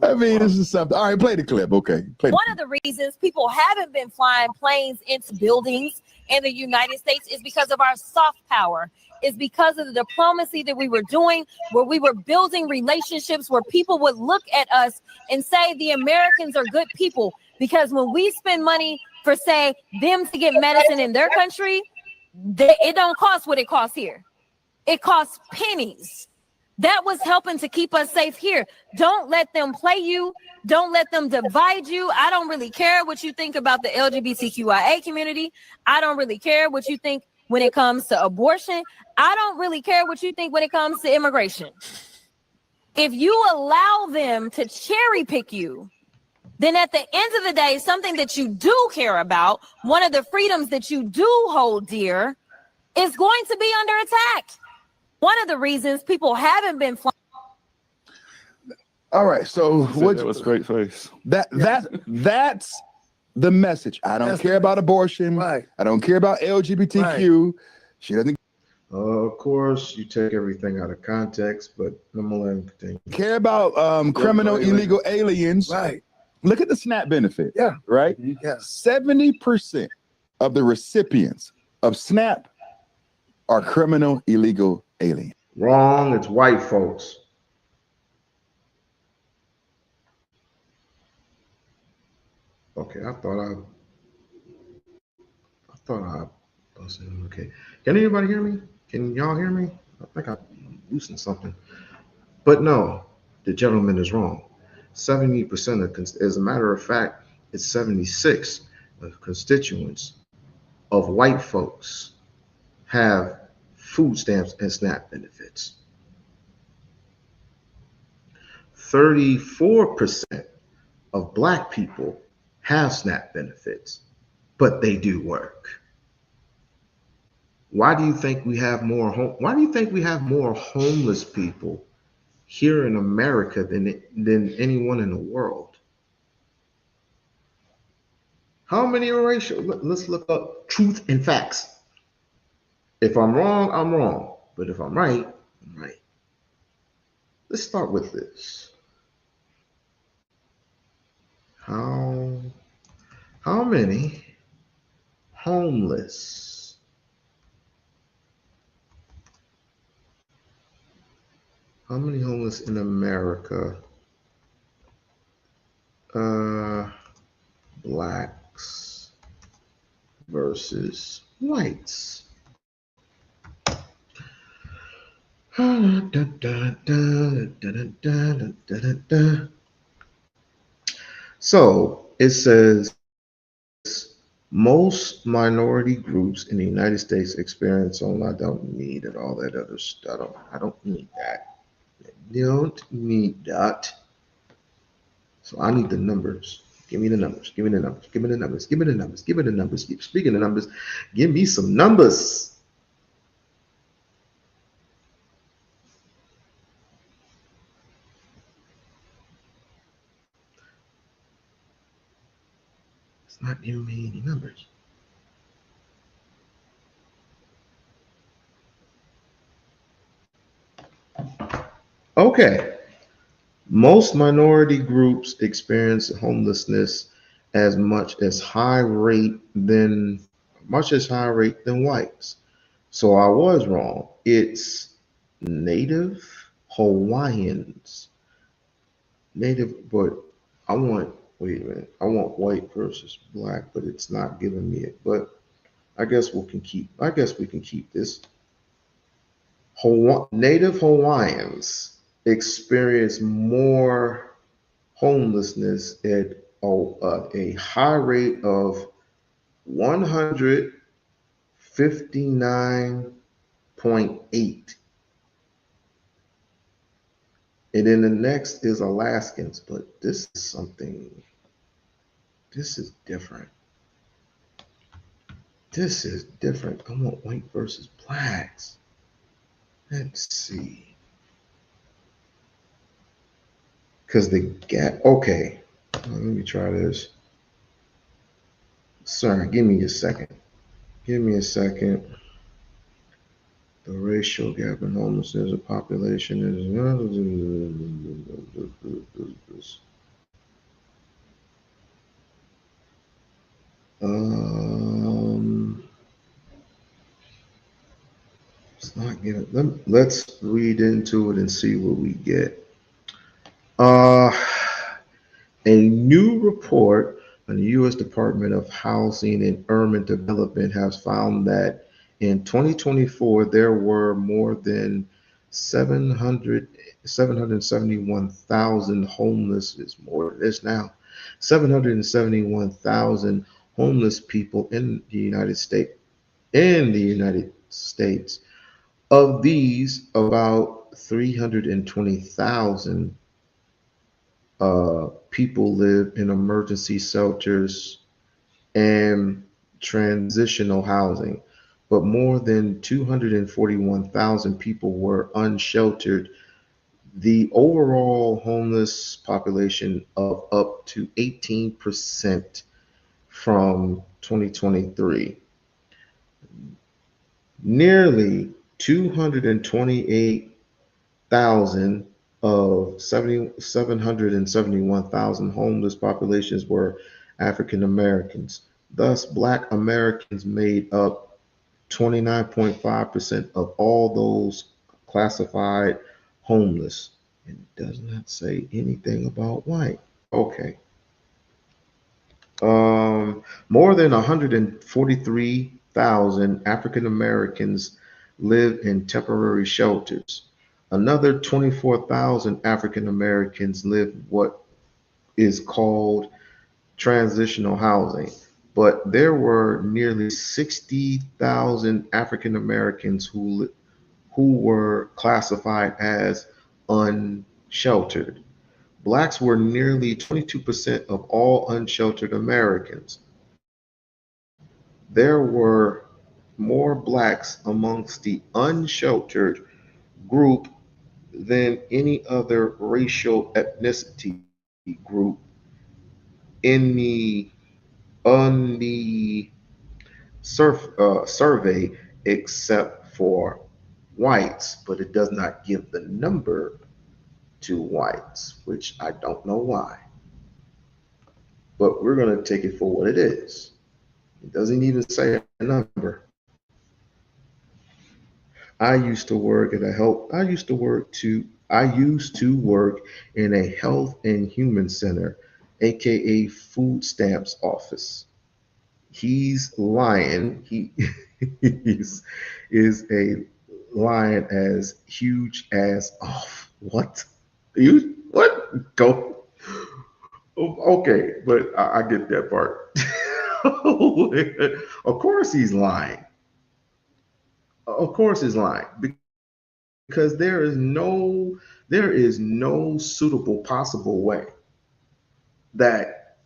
Speaker 10: I mean, this is something. All right, play the clip. Okay.
Speaker 12: One of the reasons people haven't been flying planes into buildings in the United States is because of our soft power. It's because of the diplomacy that we were doing, where we were building relationships where people would look at us and say the Americans are good people. Because when we spend money for, say, them to get medicine in their country, it don't cost what it costs here. It costs pennies. That was helping to keep us safe here. Don't let them play you. Don't let them divide you. I don't really care what you think about the LGBTQIA community. I don't really care what you think when it comes to abortion. I don't really care what you think when it comes to immigration. If you allow them to cherry pick you, then at the end of the day, something that you do care about, one of the freedoms that you do hold dear, is going to be under attack. One of the reasons people haven't been flying.
Speaker 10: All right, so
Speaker 8: that was straight face.
Speaker 10: That's the message. I don't care about abortion.
Speaker 11: Right.
Speaker 10: I don't care about LGBTQ. Right. She doesn't.
Speaker 1: Of course, you take everything out of context, but I'm gonna let him continue.
Speaker 10: Care about criminal illegal aliens.
Speaker 11: Right.
Speaker 10: Look at the SNAP benefit.
Speaker 11: Yeah.
Speaker 10: Right.
Speaker 11: Yeah.
Speaker 10: 70% of the recipients of SNAP are criminal illegal aliens.
Speaker 1: Wrong. It's white folks. Okay, I thought I okay. Can anybody hear me? Can y'all hear me? I think I loosened something. But no, the gentleman is wrong. 70% of, as a matter of fact, it's 76 of constituents of white folks have food stamps and SNAP benefits. 34% of black people have SNAP benefits, but they do work. Why do you think we have more homeless people here in America than anyone in the world? How many are racial? Let's look up truth and facts. If I'm wrong, I'm wrong. But if I'm right, I'm right. Let's start with this. How many homeless in America Blacks versus whites. So it says most minority groups in the United States experience I don't need it, all that other stuff. I don't need that. Don't need that. So I need the numbers. Give me the numbers. Give me the numbers. Give me the numbers. Give me the numbers. Give me the numbers. Keep speaking the numbers. Give me some numbers. It's not giving me any numbers. Okay. Most minority groups experience homelessness as much as high rate than whites. So I was wrong. It's Native Hawaiians. But wait a minute. I want white versus black, but it's not giving me it. But I guess we can keep this. Native Hawaiians experience more homelessness at a high rate of 159.8. And then the next is Alaskans, but this is different. This is different. I want white versus blacks. Let's see. Because the gap, okay. Let me try this. Sorry, give me a second. Give me a second. The racial gap in homelessness of population is it's not giving. Let's read into it and see what we get. A new report on the U.S. Department of Housing and Urban Development has found that in 2024 there were more than 771,000 homeless. It's more than this now. 771,000 homeless people in the United States. Of these, about 320,000 people live in emergency shelters and transitional housing, but more than 241,000 people were unsheltered. The overall homeless population of up to 18% from 2023. Nearly 228,000 of 771,000 homeless populations were African Americans. Thus, Black Americans made up 29.5% of all those classified homeless. And it does not say anything about white. Okay. More than 143,000 African Americans live in temporary shelters. Another 24,000 African Americans live what is called transitional housing. But there were nearly 60,000 African Americans who were classified as unsheltered. Blacks were nearly 22% of all unsheltered Americans. There were more blacks amongst the unsheltered group than any other racial ethnicity group in the survey except for whites, but it does not give the number to whites, which I don't know why. But we're going to take it for what it is. It doesn't even say a number. I used to work in a health and human center, aka Food Stamps Office. He's lying. He is a lion as huge as off. What? You what? Go. Okay, but I get that part. Of course he's lying. Of course he's lying because there is no suitable possible way that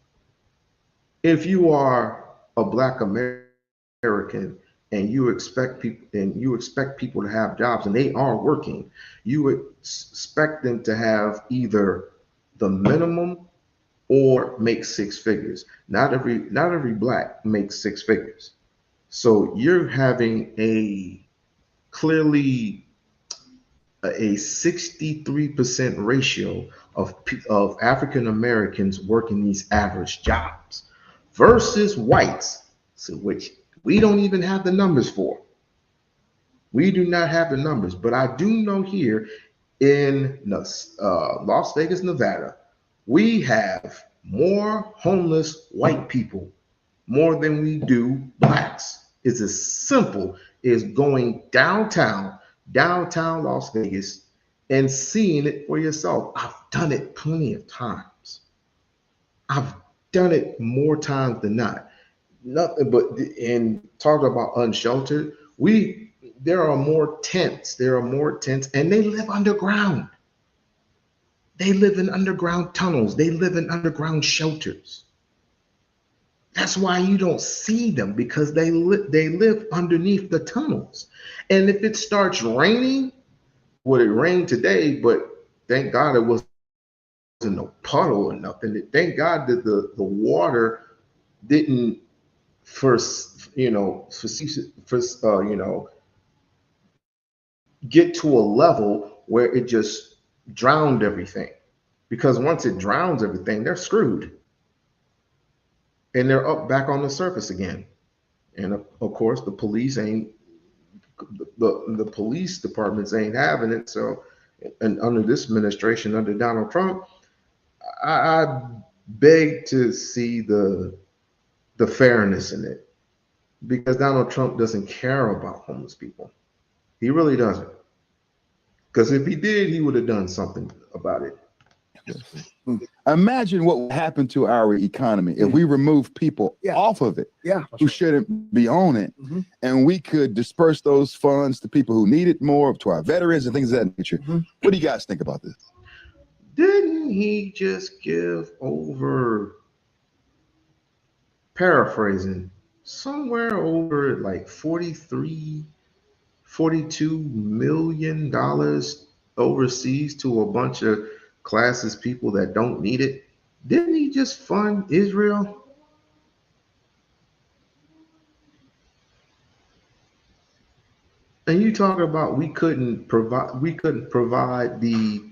Speaker 1: if you are a Black American and you expect people to have jobs and they are working, you expect them to have either the minimum or make six figures. Not every Black makes six figures. So you're having clearly a 63% ratio of African Americans working these average jobs versus whites, so which we don't even have the numbers for. We do not have the numbers, but I do know here in Las Vegas, Nevada, we have more homeless white people more than we do Blacks. It's as simple as going downtown Las Vegas and seeing it for yourself. I've done it plenty of times. I've done it more times than not. Nothing but, and talk about unsheltered, there are more tents, and they live underground. They live in underground tunnels. They live in underground shelters. That's why you don't see them, because they live underneath the tunnels. And if it starts raining, well, it rained today, but thank God it wasn't no puddle or nothing. Thank God that the water didn't get to a level where it just drowned everything. Because once it drowns everything, they're screwed. And they're up back on the surface again. And of course, the police the police departments ain't having it. So, and under this administration, under Donald Trump, I beg to see the fairness in it, because Donald Trump doesn't care about homeless people. He really doesn't. Because if he did, he would have done something about it.
Speaker 10: Imagine what would happen to our economy if we remove people off of it who shouldn't be on it, and we could disperse those funds to people who need it more, to our veterans and things of that nature. What do you guys think about this?
Speaker 1: Didn't he just give over, paraphrasing, somewhere over like $42 million overseas to a bunch of classes people that don't need it? Didn't he just fund Israel? And you talk about we couldn't provide the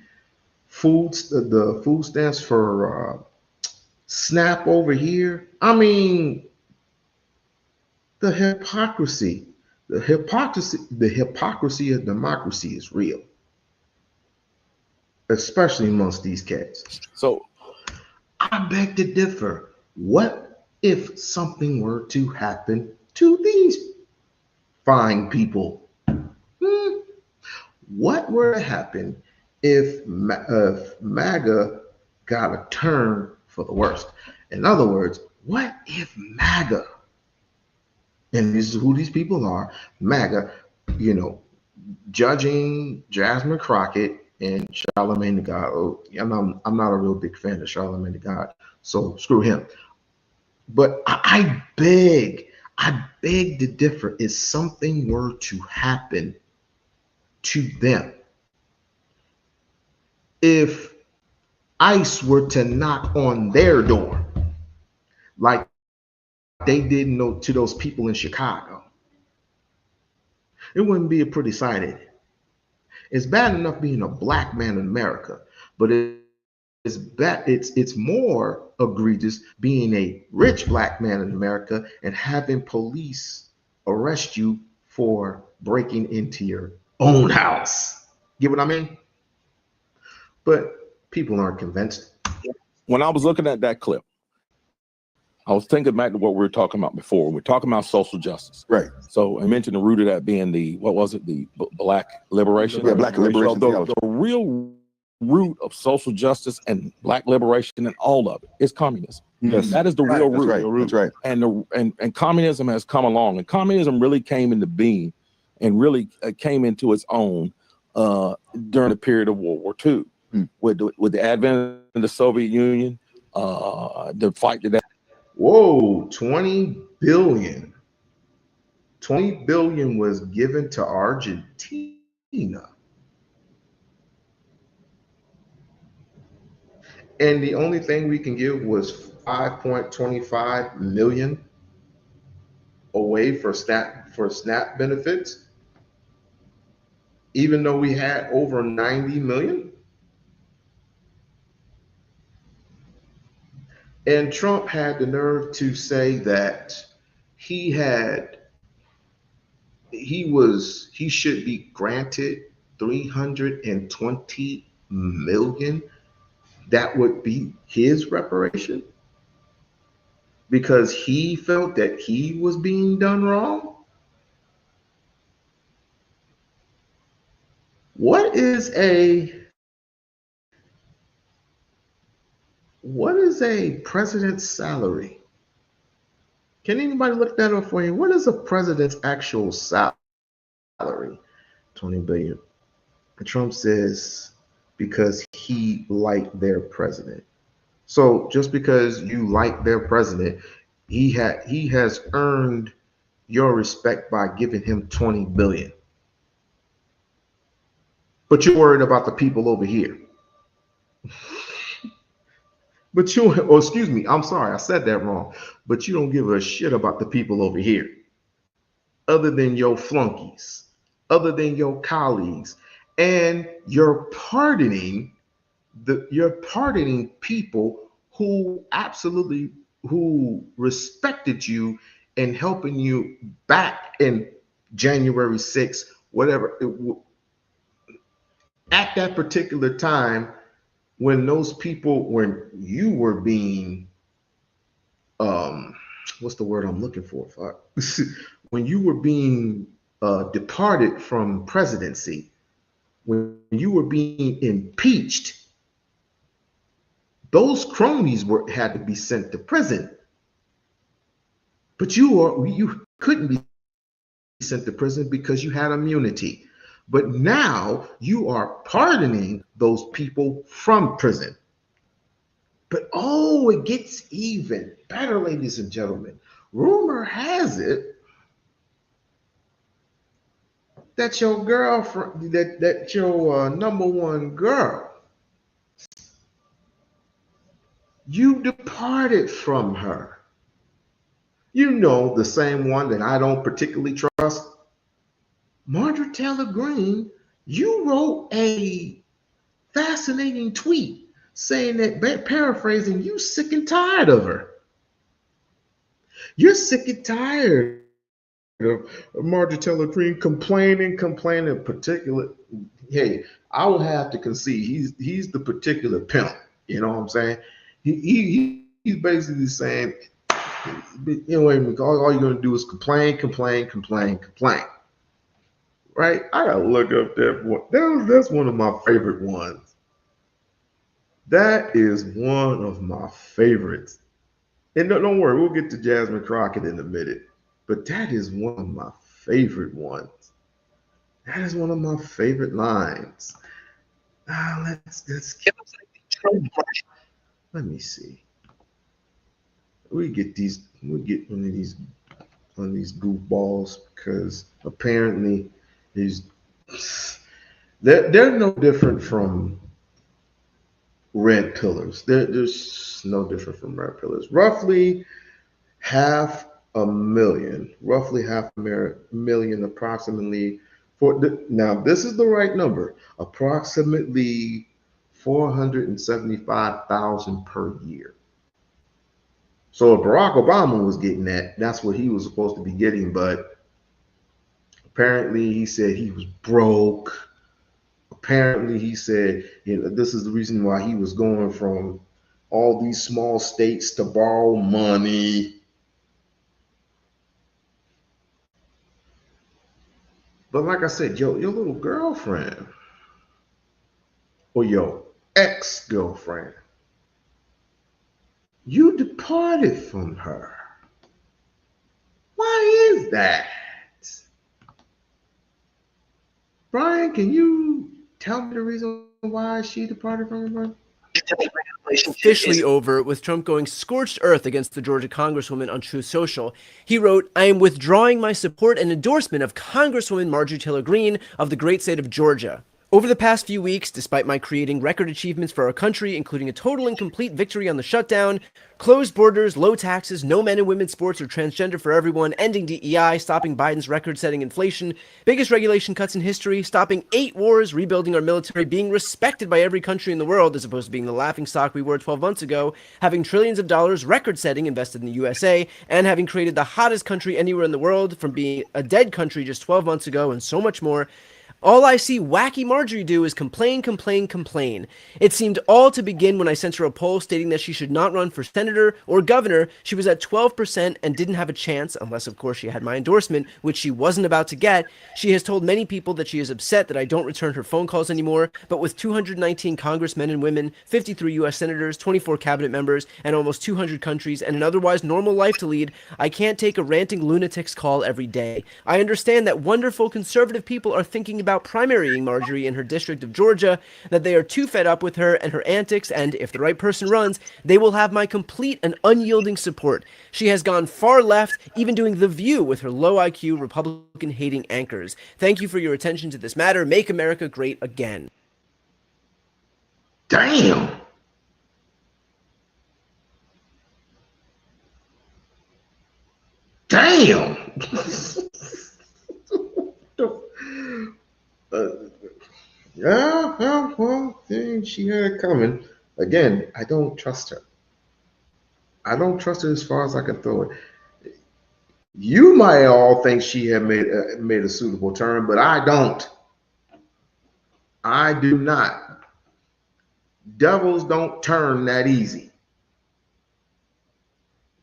Speaker 1: food stamps for SNAP over here. I mean, the hypocrisy of democracy is real, especially amongst these cats.
Speaker 8: So
Speaker 1: I beg to differ. What if something were to happen to these fine people? What were to happen if MAGA got a turn for the worst? In other words, what if MAGA, and this is who these people are, MAGA, judging Jasmine Crockett and Charlamagne the God. Oh, I'm not a real big fan of Charlamagne the God, so screw him. But I beg to differ. If something were to happen to them, if ICE were to knock on their door like they did to those people in Chicago, it wouldn't be a pretty sight. It's bad enough being a Black man in America, but it's more egregious being a rich Black man in America and having police arrest you for breaking into your own house. Get what I mean? But people aren't convinced.
Speaker 8: when I was looking at that clip, I was thinking back to what we were talking about before. We're talking about social justice.
Speaker 10: Right.
Speaker 8: So I mentioned the root of that being the, what was it? The black liberation.
Speaker 10: Yeah, black liberation.
Speaker 8: So the real root of social justice and black liberation and all of it is communism.
Speaker 10: Yes.
Speaker 8: That is the real root.
Speaker 10: That's right. That's right.
Speaker 8: And communism has come along, and communism really came into being and really came into its own during the period of World War II with the advent of the Soviet Union, the fight that.
Speaker 1: Whoa, 20 billion. 20 billion was given to Argentina. And the only thing we can give was 5.25 million away for SNAP benefits, even though we had over 90 million. And Trump had the nerve to say that he should be granted 320 million. That would be his reparation because he felt that he was being done wrong. What is a president's salary? Can anybody look that up for you? What is a president's actual salary? 20 billion. And Trump says because he liked their president. So just because you like their president, he has earned your respect by giving him 20 billion. But you're worried about the people over here. Excuse me, I'm sorry, I said that wrong. But you don't give a shit about the people over here, other than your flunkies, other than your colleagues, and you're pardoning people who respected you and helping you back in January 6th, whatever. At that particular time, when those people, when you were being, what's the word I'm looking for? When you were being departed from presidency, when you were being impeached, those cronies had to be sent to prison. But you couldn't be sent to prison because you had immunity. But now you are pardoning those people from prison. But it gets even better, ladies and gentlemen. Rumor has it that your girlfriend, that your number one girl, you departed from her. You know, the same one that I don't particularly trust. Marjorie Taylor Greene, you wrote a fascinating tweet saying that, paraphrasing, you sick and tired of her. You're sick and tired of Marjorie Taylor Greene complaining, particular. Hey, I will have to concede he's the particular pimp. You know what I'm saying? He's basically saying, all you're gonna do is complain. Right? I gotta look up that one. That's one of my favorite ones. That is one of my favorites. And don't worry, we'll get to Jasmine Crockett in a minute. But that is one of my favorite ones. That is one of my favorite lines. Let's let me see. We'll get one of these goofballs because apparently they're no different from red pillars. There's no different from red pillars. Roughly half a million approximately. Now this is the right number. Approximately 475,000 per year. So if Barack Obama was getting that, that's what he was supposed to be getting. But apparently he said he was broke. Apparently he said, this is the reason why he was going from all these small states to borrow money. But like I said, your little girlfriend or your ex-girlfriend, you departed from her. Why is that? Brian, can you tell me the reason why she departed from her?
Speaker 5: Officially over, with Trump going scorched earth against the Georgia Congresswoman on Truth Social. He wrote, "I am withdrawing my support and endorsement of Congresswoman Marjorie Taylor Greene of the great state of Georgia. Over the past few weeks, despite my creating record achievements for our country, including a total and complete victory on the shutdown, closed borders, low taxes, no men and women's sports or transgender for everyone, ending DEI, stopping Biden's record-setting inflation, biggest regulation cuts in history, stopping 8 wars, rebuilding our military, being respected by every country in the world as opposed to being the laughingstock we were 12 months ago, having trillions of dollars record-setting invested in the USA, and having created the hottest country anywhere in the world from being a dead country just 12 months ago, and so much more. All I see wacky Marjorie do is complain, complain, complain. It seemed all to begin when I sent her a poll stating that she should not run for senator or governor. She was at 12% and didn't have a chance, unless of course she had my endorsement, which she wasn't about to get. She has told many people that she is upset that I don't return her phone calls anymore, but with 219 congressmen and women, 53 US senators, 24 cabinet members, and almost 200 countries, and an otherwise normal life to lead, I can't take a ranting lunatic's call every day. I understand that wonderful conservative people are thinking about primarying Marjorie in her district of Georgia, that they are too fed up with her and her antics, and if the right person runs, they will have my complete and unyielding support. She has gone far left, even doing The View with her low IQ, Republican-hating anchors. Thank you for your attention to this matter. Make America great again."
Speaker 1: Damn. Damn. Yeah, well, she had it coming. Again, I don't trust her. I don't trust her as far as I can throw it. You might all think she had made a suitable turn, but I don't. I do not. Devils don't turn that easy.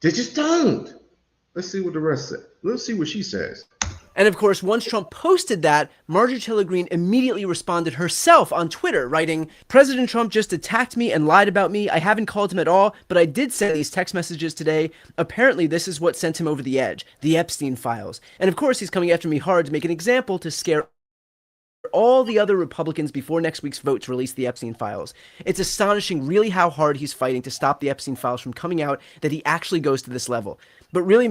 Speaker 1: They just don't. Let's see what the rest said. Let's see what she says.
Speaker 5: And of course, once Trump posted that, Marjorie Taylor Greene immediately responded herself on Twitter, writing, "President Trump just attacked me and lied about me. I haven't called him at all, but I did send these text messages today. Apparently, this is what sent him over the edge, the Epstein files. And of course, he's coming after me hard to make an example to scare all the other Republicans before next week's vote to release the Epstein files. It's astonishing really how hard he's fighting to stop the Epstein files from coming out, that he actually goes to this level. But really,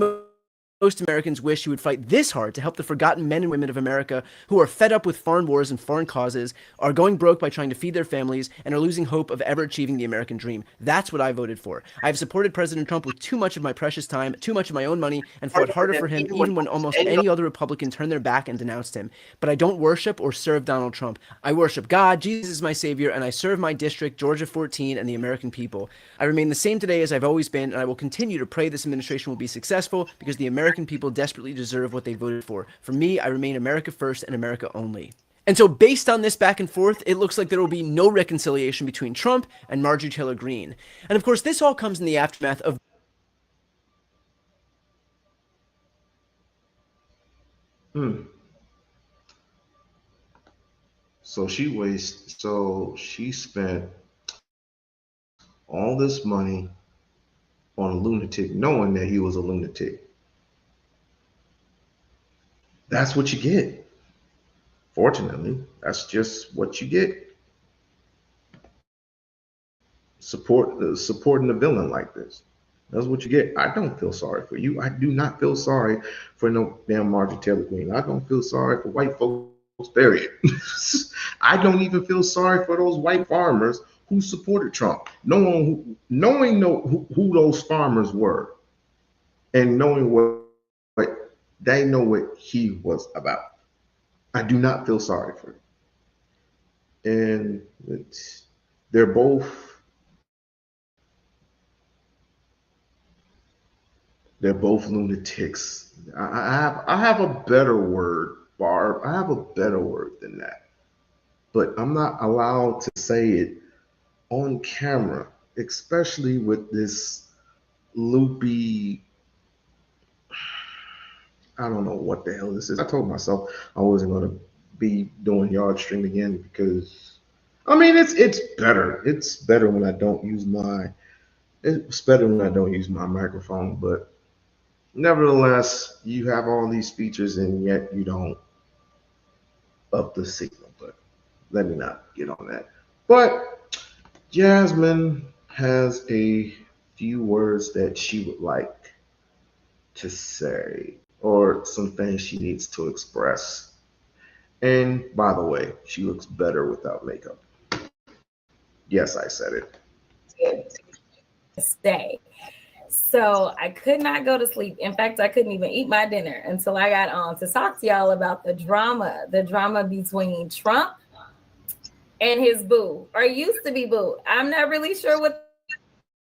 Speaker 5: most Americans wish he would fight this hard to help the forgotten men and women of America who are fed up with foreign wars and foreign causes, are going broke by trying to feed their families, and are losing hope of ever achieving the American dream. That's what I voted for. I have supported President Trump with too much of my precious time, too much of my own money, and fought harder for him even when almost any other Republican turned their back and denounced him. But I don't worship or serve Donald Trump. I worship God, Jesus is my savior, and I serve my district, Georgia 14, and the American people. I remain the same today as I've always been, and I will continue to pray this administration will be successful because the American people desperately deserve what they voted for. For me, I remain America first and America only." And so based on this back and forth, it looks like there will be no reconciliation between Trump and Marjorie Taylor Greene. And of course, this all comes in the aftermath of
Speaker 1: So she spent all this money on a lunatic, knowing that he was a lunatic. That's what you get. Fortunately, that's just what you get. Supporting a villain like this. That's what you get. I don't feel sorry for you. I do not feel sorry for no damn Marjorie Taylor Greene. I don't feel sorry for white folks, period. I don't even feel sorry for those white farmers who supported Trump. Knowing who those farmers were, and knowing what they know what he was about. I do not feel sorry for him. And they're both lunatics. I have a better word, Barb. I have a better word than that. But I'm not allowed to say it on camera especially with this loopy, I don't know what the hell this is. I told myself I wasn't going to be doing yard stream again because, I mean, it's better. It's better when I don't use my, it's better when I don't use my microphone, but nevertheless, you have all these features and yet you don't up the signal. But let me not get on that. But Jasmine has a few words that she would like to say or some things she needs to express. And by the way, she looks better without makeup. Yes, I said it.
Speaker 6: Stay. So I could not go to sleep. In fact, I couldn't even eat my dinner until I got on to talk to y'all about the drama between Trump and his boo, or used to be boo. I'm not really sure what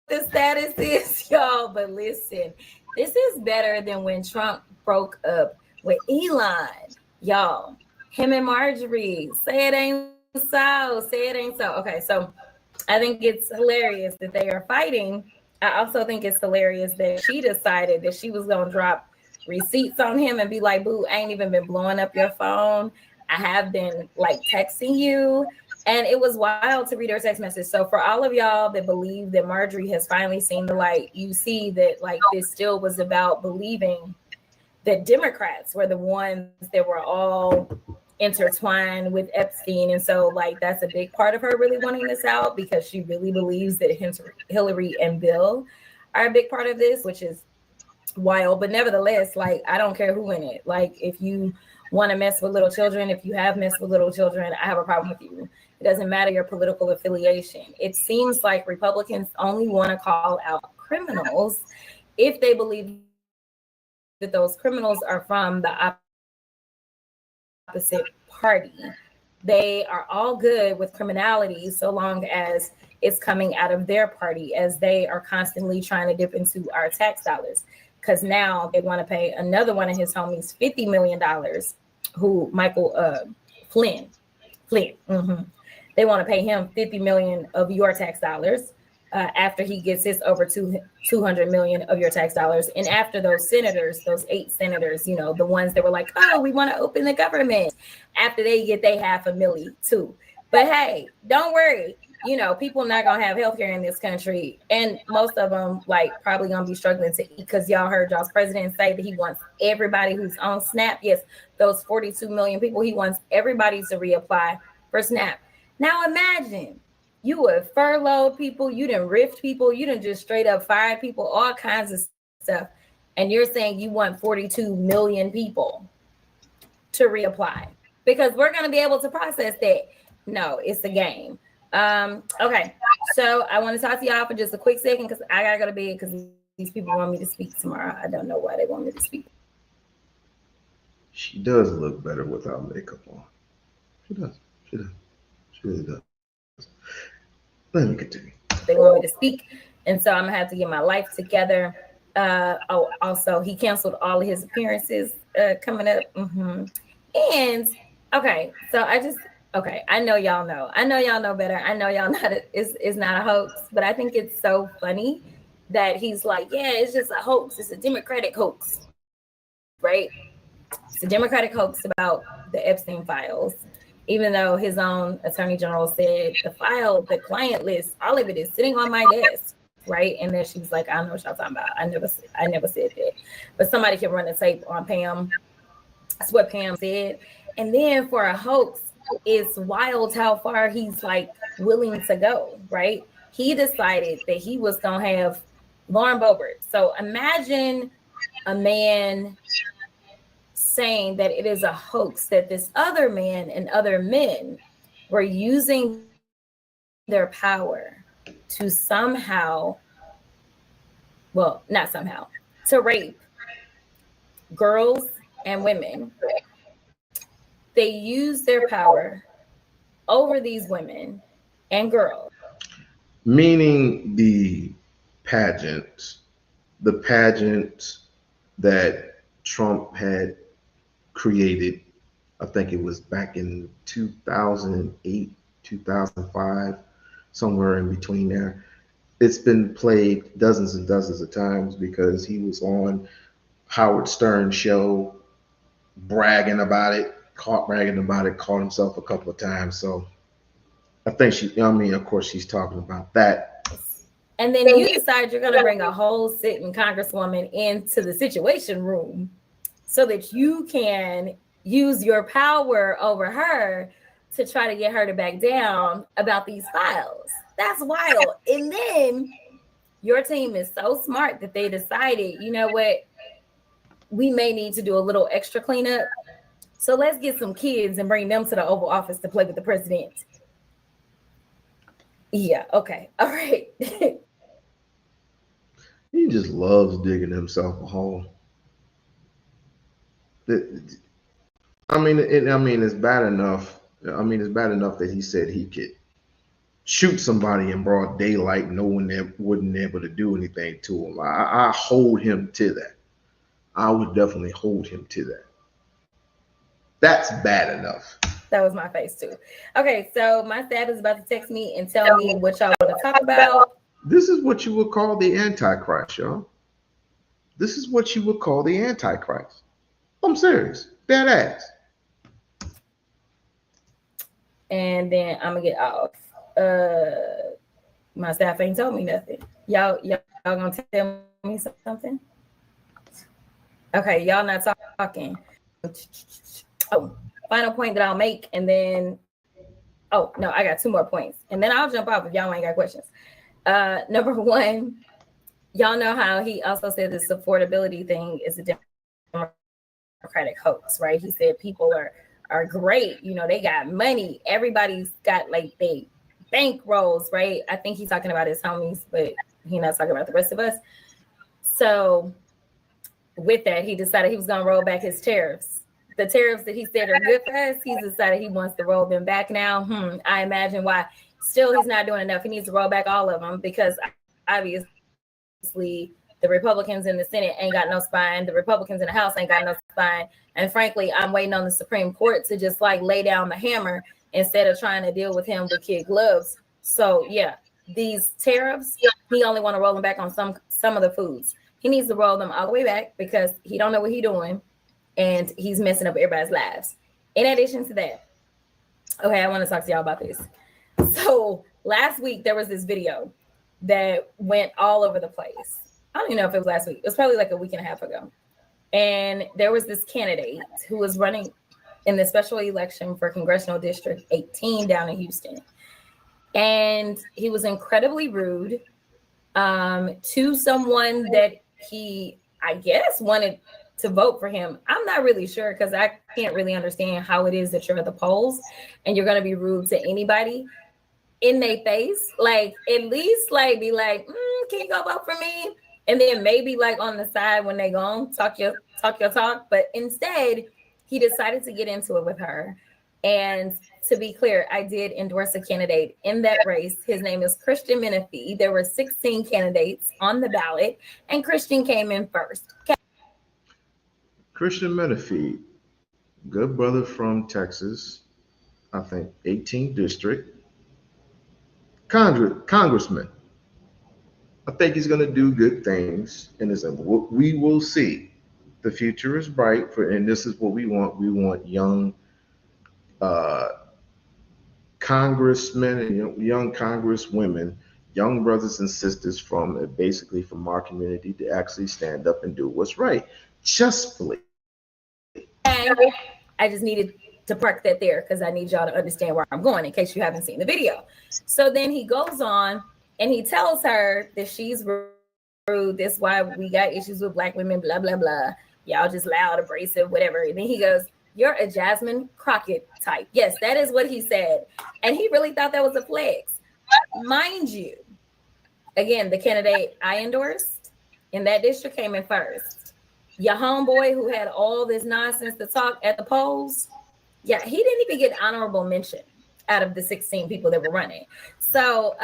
Speaker 6: the status is, y'all, but listen, this is better than when Trump broke up with Elon, y'all. Him and Marjorie, say it ain't so, say it ain't so. Okay, so I think it's hilarious that they are fighting. I also think it's hilarious that she decided that she was going to drop receipts on him and be like, boo, I ain't even been blowing up your phone. I have been like texting you. And it was wild to read her text message. So for all of y'all that believe that Marjorie has finally seen the light, you see that like this still was about believing that Democrats were the ones that were all intertwined with Epstein. And so like that's a big part of her really wanting this out, because she really believes that Hillary and Bill are a big part of this, which is wild. But nevertheless, like I don't care who in it. Like if you want to mess with little children, if you have messed with little children, I have a problem with you. It doesn't matter your political affiliation. It seems like Republicans only want to call out criminals if they believe that those criminals are from the opposite party. They are all good with criminality so long as it's coming out of their party, as they are constantly trying to dip into our tax dollars. Because now they want to pay another one of his homies $50 million, who Michael Flynn. Mm-hmm. They want to pay him $50 million of your tax dollars after he gets his over $200 million of your tax dollars. And after those senators, those 8 senators, you know, the ones that were like, oh, we want to open the government, after they get their $500,000 too. But hey, don't worry. You know, people not going to have healthcare in this country. And most of them like probably going to be struggling to eat, because y'all heard y'all's president say that he wants everybody who's on SNAP. Yes, those 42 million people, he wants everybody to reapply for SNAP. Now imagine you would furlough people, you done rift people, you done just straight up fired people, all kinds of stuff. And you're saying you want 42 million people to reapply because we're going to be able to process that. No, it's a game. Okay, so I want to talk to y'all for just a quick second because I gotta go to bed because these people want me to speak tomorrow. I don't know why they want me to speak.
Speaker 1: She does look better without makeup on. She does. She does. She really does. Let me continue.
Speaker 6: They want me to speak, and so I'm gonna have to get my life together. Also, he canceled all of his appearances coming up. And okay, so I know y'all know. I know y'all know better. I know y'all not it's not a hoax, but I think it's so funny that he's like, yeah, it's just a hoax. It's a Democratic hoax, right? It's a Democratic hoax about the Epstein files, even though his own attorney general said the client list, all of it is sitting on my desk, right? And then she was like, I don't know what y'all talking about. I never said that. But somebody can run the tape on Pam. That's what Pam said. And then for a hoax, it's wild how far he's like willing to go, right? He decided that he was gonna have Lauren Boebert. So imagine a man saying that it is a hoax, that this other man and other men were using their power to to rape girls and women. They use their power over these women and girls.
Speaker 1: Meaning the pageant that Trump had created, I think it was back in 2008, 2005, somewhere in between there. it's been played dozens and dozens of times because he was on Howard Stern's show bragging about it, caught himself a couple of times. So I think of course she's talking about that.
Speaker 6: And then you decide you're going to bring a whole sitting congresswoman into the Situation Room so that you can use your power over her to try to get her to back down about these files. That's wild. And then your team is so smart that they decided, you know what, we may need to do a little extra cleanup. So let's get some kids and bring them to the Oval Office to play with the president. Yeah, okay. All right.
Speaker 1: He just loves digging himself a hole. It's bad enough. It's bad enough that he said he could shoot somebody in broad daylight, no one wouldn't be able to do anything to him. I hold him to that. I would definitely hold him to that. That's bad enough.
Speaker 6: That was my face too. Okay, so my staff is about to text me and tell me what y'all want to talk about.
Speaker 1: This is what you would call the Antichrist, y'all. This is what you would call the Antichrist. I'm serious. Dead ass.
Speaker 6: And then I'm gonna get off. My staff ain't told me nothing. Y'all gonna tell me something? Okay, y'all not talking. Oh, final point that I'll make, and then I got 2 more points, and then I'll jump off if y'all ain't got questions. Number 1, y'all know how he also said this affordability thing is a Democratic hoax, right? He said people are great, they got money, everybody's got like they bank rolls, right? I think he's talking about his homies, but he's not talking about the rest of us. So with that, he decided he was going to roll back his tariffs. The tariffs that he said are good for us, he's decided he wants to roll them back now. I imagine why. Still, he's not doing enough. He needs to roll back all of them because obviously the Republicans in the Senate ain't got no spine. The Republicans in the House ain't got no spine. And frankly, I'm waiting on the Supreme Court to just like lay down the hammer instead of trying to deal with him with kid gloves. So yeah, these tariffs, he only want to roll them back on some of the foods. He needs to roll them all the way back because he don't know what he's doing and he's messing up everybody's lives. In addition to that, okay, I want to talk to y'all about this. So last week there was this video that went all over the place. I don't even know if it was last week. It was probably like a week and a half ago. And there was this candidate who was running in the special election for Congressional District 18 down in Houston. And he was incredibly rude to someone that he, I guess, wanted to vote for him. I'm not really sure because I can't really understand how it is that you're at the polls and you're going to be rude to anybody in their face. Like, at least like be like, can you go vote for me? And then maybe like on the side when they go talk your talk. But instead, he decided to get into it with her. And to be clear, I did endorse a candidate in that race. His name is Christian Menifee. There were 16 candidates on the ballot, and Christian came in first.
Speaker 1: Christian Menifee, good brother from Texas, I think 18th district, congressman. I think he's going to do good things, and we will see. The future is bright and this is what we want. We want young congressmen and young congresswomen, young brothers and sisters from our community to actually stand up and do what's right, justly.
Speaker 6: I just needed to park that there because I need y'all to understand where I'm going in case you haven't seen the video. So then he goes on and he tells her that she's rude. That's why we got issues with Black women, blah, blah, blah. Y'all just loud, abrasive, whatever. And then he goes, you're a Jasmine Crockett type. Yes, that is what he said. And he really thought that was a flex. Mind you, again, the candidate I endorsed in that district came in first. Your homeboy who had all this nonsense to talk at the polls, yeah, he didn't even get honorable mention out of the 16 people that were running. So,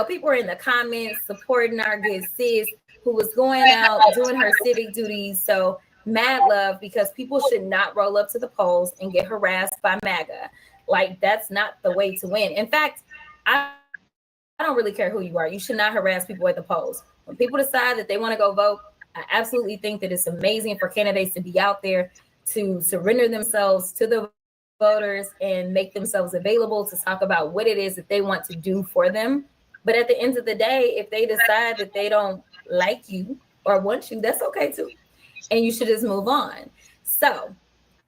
Speaker 6: people were in the comments supporting our good sis who was going out doing her civic duties. So mad love, because people should not roll up to the polls and get harassed by MAGA. Like, that's not the way to win. In fact, I don't really care who you are. You should not harass people at the polls. When people decide that they want to go vote, I absolutely think that it's amazing for candidates to be out there to surrender themselves to the voters and make themselves available to talk about what it is that they want to do for them. But at the end of the day, if they decide that they don't like you or want you, that's okay too. And you should just move on. So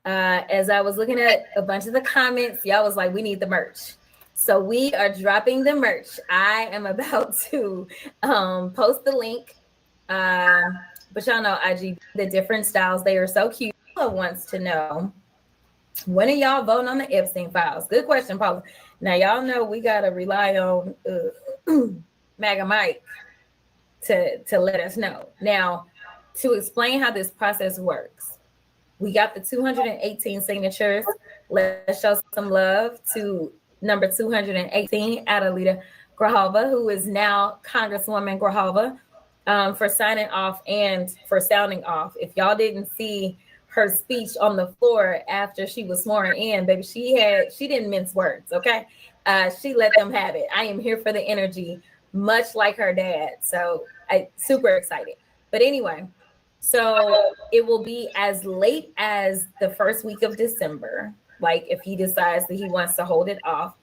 Speaker 6: as I was looking at a bunch of the comments, y'all was like, we need the merch. So we are dropping the merch. I am about to post the link. But y'all know IG, the different styles, they are so cute. Paula wants to know, when are y'all voting on the Epstein files? Good question, Paula. Now, y'all know we got to rely on Maga Mike to let us know. Now, to explain how this process works, we got the 218 signatures. Let's show some love to number 218, Adelita Grijalva, who is now Congresswoman Grijalva, for signing off and for sounding off. If y'all didn't see her speech on the floor after she was sworn in, baby, she didn't mince words, okay? She let them have it. I am here for the energy, much like her dad. So I super excited. But anyway, so it will be as late as the first week of December. Like if he decides that he wants to hold it off,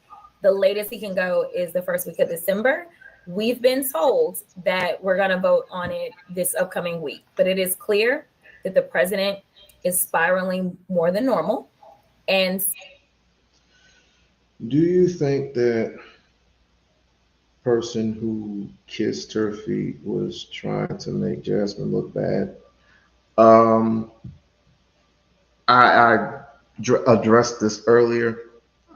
Speaker 6: the latest he can go is the first week of December. We've been told that we're going to vote on it this upcoming week, but it is clear that the president is spiraling more than normal. And
Speaker 1: do you think that person who kissed her feet was trying to make Jasmine look bad? I addressed this earlier.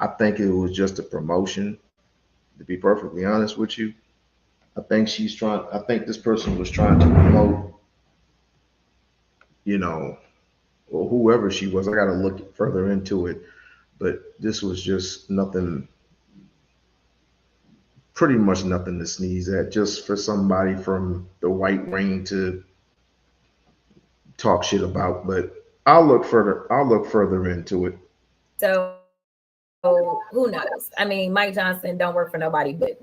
Speaker 1: I think it was just a promotion, to be perfectly honest with you. I think this person was trying to promote, or whoever she was. I got to look further into it, but this was just nothing, pretty much nothing to sneeze at, just for somebody from the white ring to talk shit about. But I'll look further into it.
Speaker 6: So who knows? I mean, Mike Johnson don't work for nobody but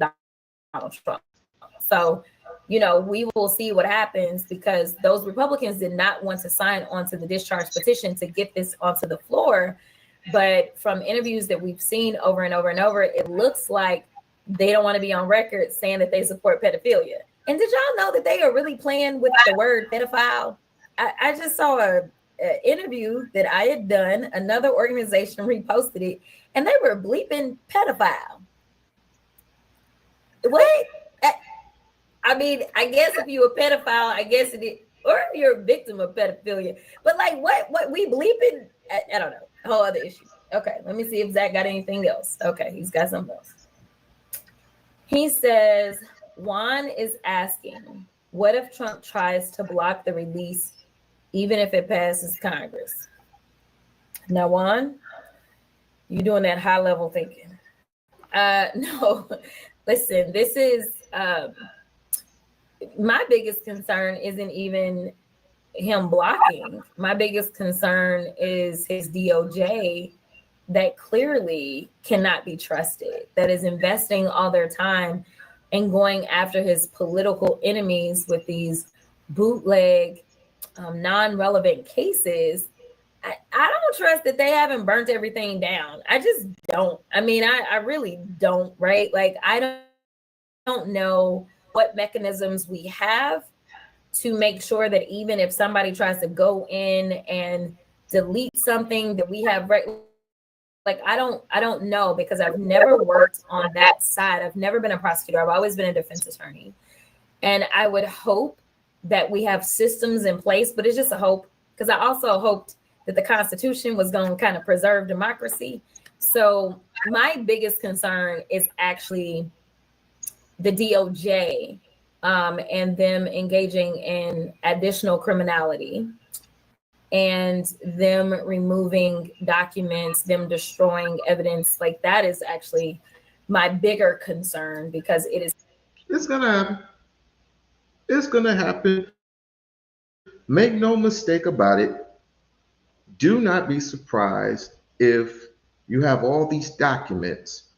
Speaker 6: Donald Trump. So, we will see what happens, because those Republicans did not want to sign onto the discharge petition to get this onto the floor. But from interviews that we've seen over and over and over, it looks like they don't want to be on record saying that they support pedophilia. And did y'all know that they are really playing with the word pedophile? I just saw an interview that I had done. Another organization reposted it, and they were bleeping pedophile. What? I mean, I guess if you're a pedophile, I guess it is, or you're a victim of pedophilia. But like, what we bleeping? I don't know. A whole other issue. Okay, let me see if Zach got anything else. Okay, he's got something else. He says, Juan is asking, what if Trump tries to block the release, even if it passes Congress? Now, Juan, you doing that high level thinking. No, listen, this is, my biggest concern isn't even him blocking. My biggest concern is his DOJ that clearly cannot be trusted, that is investing all their time and going after his political enemies with these bootleg, non-relevant cases. I don't trust that they haven't burnt everything down. I just don't. I mean, I really don't, right? Like, I don't know what mechanisms we have to make sure that even if somebody tries to go in and delete something that we have, right? Like, I don't know, because I've never worked on that side. I've never been a prosecutor. I've always been a defense attorney. And I would hope that we have systems in place, but it's just a hope, because I also hoped that the Constitution was going to kind of preserve democracy. So my biggest concern is actually the DOJ and them engaging in additional criminality and them removing documents, them destroying evidence. Like, that is actually my bigger concern, because
Speaker 1: it's gonna happen. It's gonna happen. Make no mistake about it. Do not be surprised if you have all these documents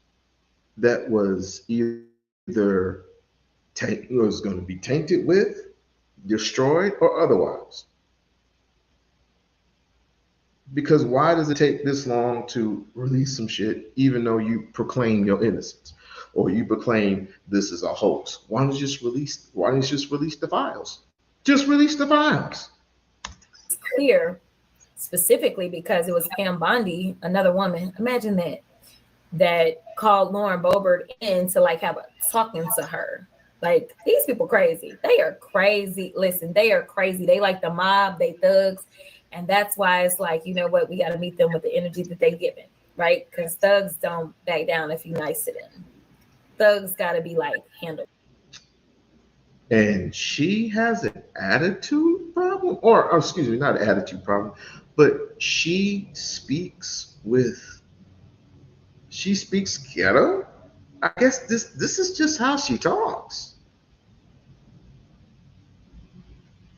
Speaker 1: that was either either was going to be tainted with, destroyed, or otherwise. Because why does it take this long to release some shit, even though you proclaim your innocence, or you proclaim this is a hoax? Why don't you just release? Why don't you just release the files? Just release the files.
Speaker 12: It's clear, specifically because it was Pam Bondi, another woman. Imagine that called Lauren Boebert in to like have a talking to her. Like, these people crazy. They are crazy. Listen, they are crazy. They like the mob. They thugs. And that's why it's like, you know what? We got to meet them with the energy that they giving, right? Because thugs don't back down if you nice to them. Thugs got to be like handled.
Speaker 1: And she has an attitude problem, or excuse me, not an attitude problem, but she speaks ghetto. I guess this is just how she talks.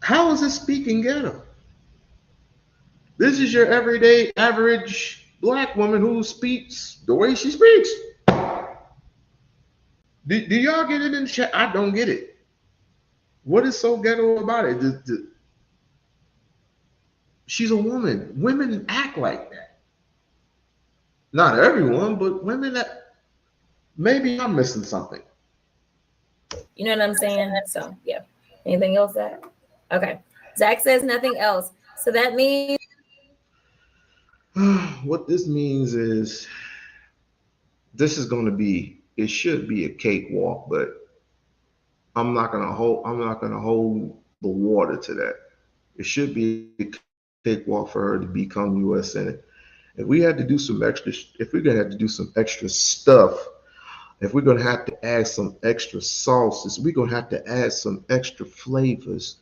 Speaker 1: How is it speaking ghetto? This is your everyday average black woman who speaks the way she speaks. Do y'all get it in the chat? I don't get it. What is so ghetto about it? She's a woman. Women act like that. Not everyone, but women that maybe I'm missing something.
Speaker 12: You know what I'm saying? So yeah. Anything else, Zach? Okay. Zach says nothing else. So that means
Speaker 1: what this means is this is going to be, it should be a cakewalk, but I'm not going to hold the water to that. It should be a cakewalk for her to become U.S. Senate. If we had to do some extra, if we're going to have to do some extra stuff, if we're going to have to add some extra sauces, we're going to have to add some extra flavors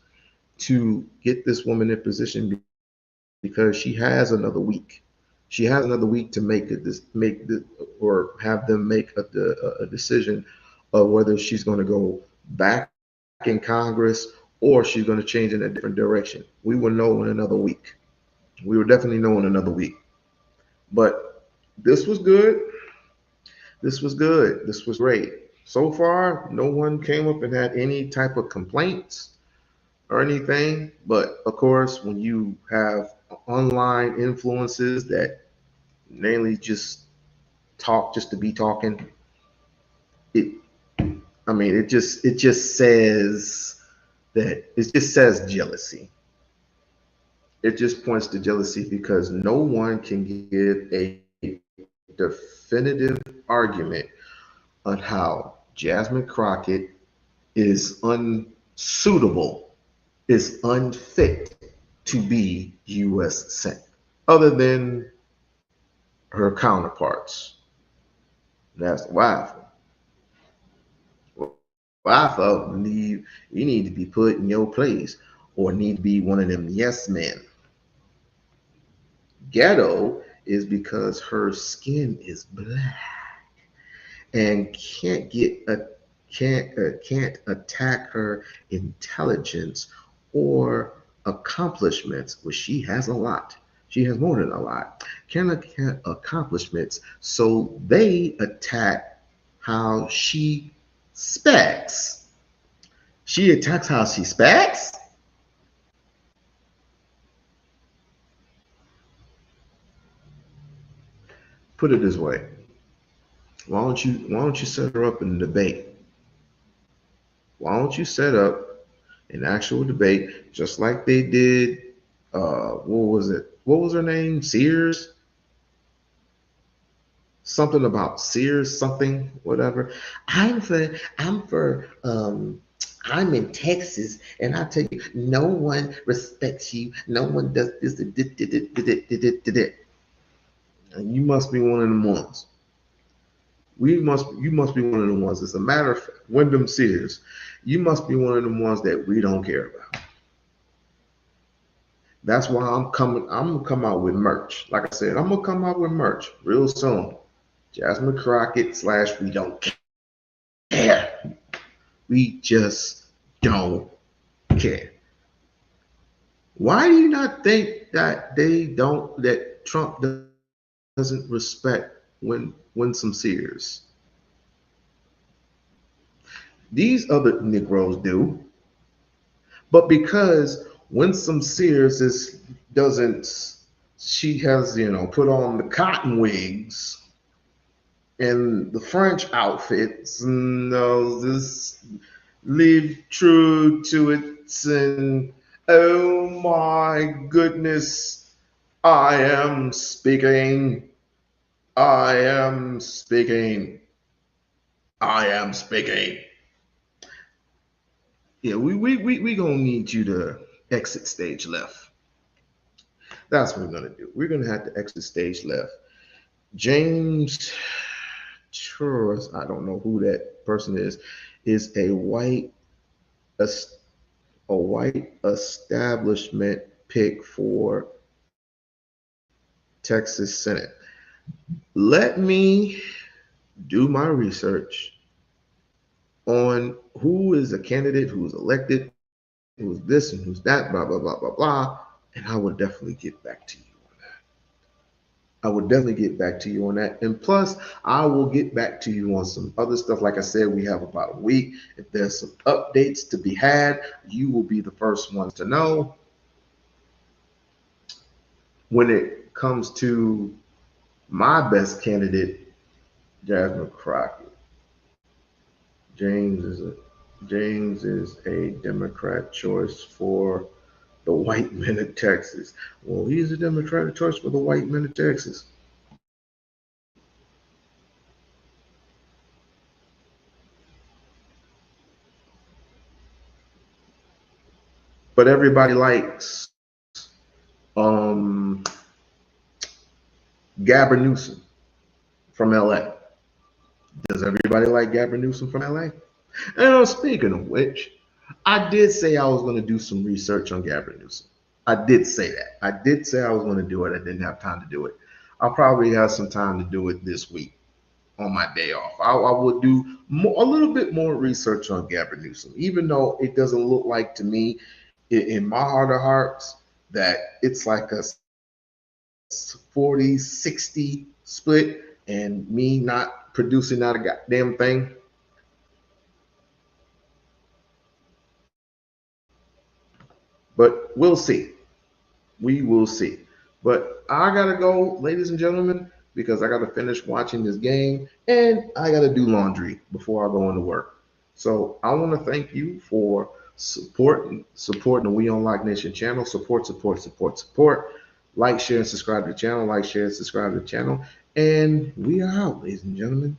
Speaker 1: to get this woman in position, because she has another week. She has another week to or have them make a decision of whether she's going to go back in Congress or she's going to change in a different direction. We will know in another week. We will definitely know in another week. But this was good. This was good. This was great. So far, no one came up and had any type of complaints or anything. But of course, when you have online influences that mainly just talk just to be talking, it just says that, it just says jealousy. It just points to jealousy, because no one can give a definitive argument on how Jasmine Crockett is unsuitable, is unfit to be U.S. Senate, other than her counterparts. That's why I thought you need to be put in your place, or need to be one of them yes men. Ghetto is because her skin is black and can't attack her intelligence or accomplishments, which she has a lot. She has more than a lot. Can't accomplishments, so they attack how she specs. She attacks how she specs. Put it this way. Why don't you set her up in a debate? Why don't you set up an actual debate, just like they did, what was it? What was her name? Sears? Something about Sears, something, whatever. I'm in Texas, and I tell you, no one respects you. No one does this. And you must be one of them ones. You must be one of the ones. As a matter of fact, Wyndham Sears, you must be one of the ones that we don't care about. That's why I'm gonna come out with merch. Like I said, I'm gonna come out with merch real soon. Jasmine Crockett / we don't care. We just don't care. Why do you not think that that Trump doesn't respect Winsome Sears? These other Negroes do. But because Winsome Sears doesn't, she has, put on the cotton wigs and the French outfits, no, this live true to it, and oh my goodness, I am speaking, I am speaking, I am speaking. Yeah, we gonna need you to exit stage left. That's what we're gonna do. We're gonna have to exit stage left. James Churros, I don't know who that person is a white establishment pick for Texas Senate. Let me do my research on who is a candidate, who's elected, who's this and who's that, blah, blah, blah, blah, blah. And I will definitely get back to you on that. I will definitely get back to you on that. And plus, I will get back to you on some other stuff. Like I said, we have about a week. If there's some updates to be had, you will be the first ones to know. When it comes to my best candidate, Jasmine Crockett. James is a Democrat choice for the white men of Texas. Well, he's a Democratic choice for the white men of Texas. But everybody likes Gavin Newsom from LA. Does everybody like Gavin Newsom from LA? And speaking of which, I did say I was going to do some research on Gavin Newsom. I did say that. I did say I was going to do it. I didn't have time to do it. I'll probably have some time to do it this week on my day off. I will do a little bit more research on Gavin Newsom, even though it doesn't look like to me in my heart of hearts that it's like a 40-60 split and me not producing not a goddamn thing. But we'll see. We will see. But I gotta go, ladies and gentlemen, because I gotta finish watching this game and I gotta do laundry before I go into work. So I want to thank you for supporting the We-On-Loc Nation channel. Support. Like, share, and subscribe to the channel. Like, share, and subscribe to the channel. And we are out, ladies and gentlemen.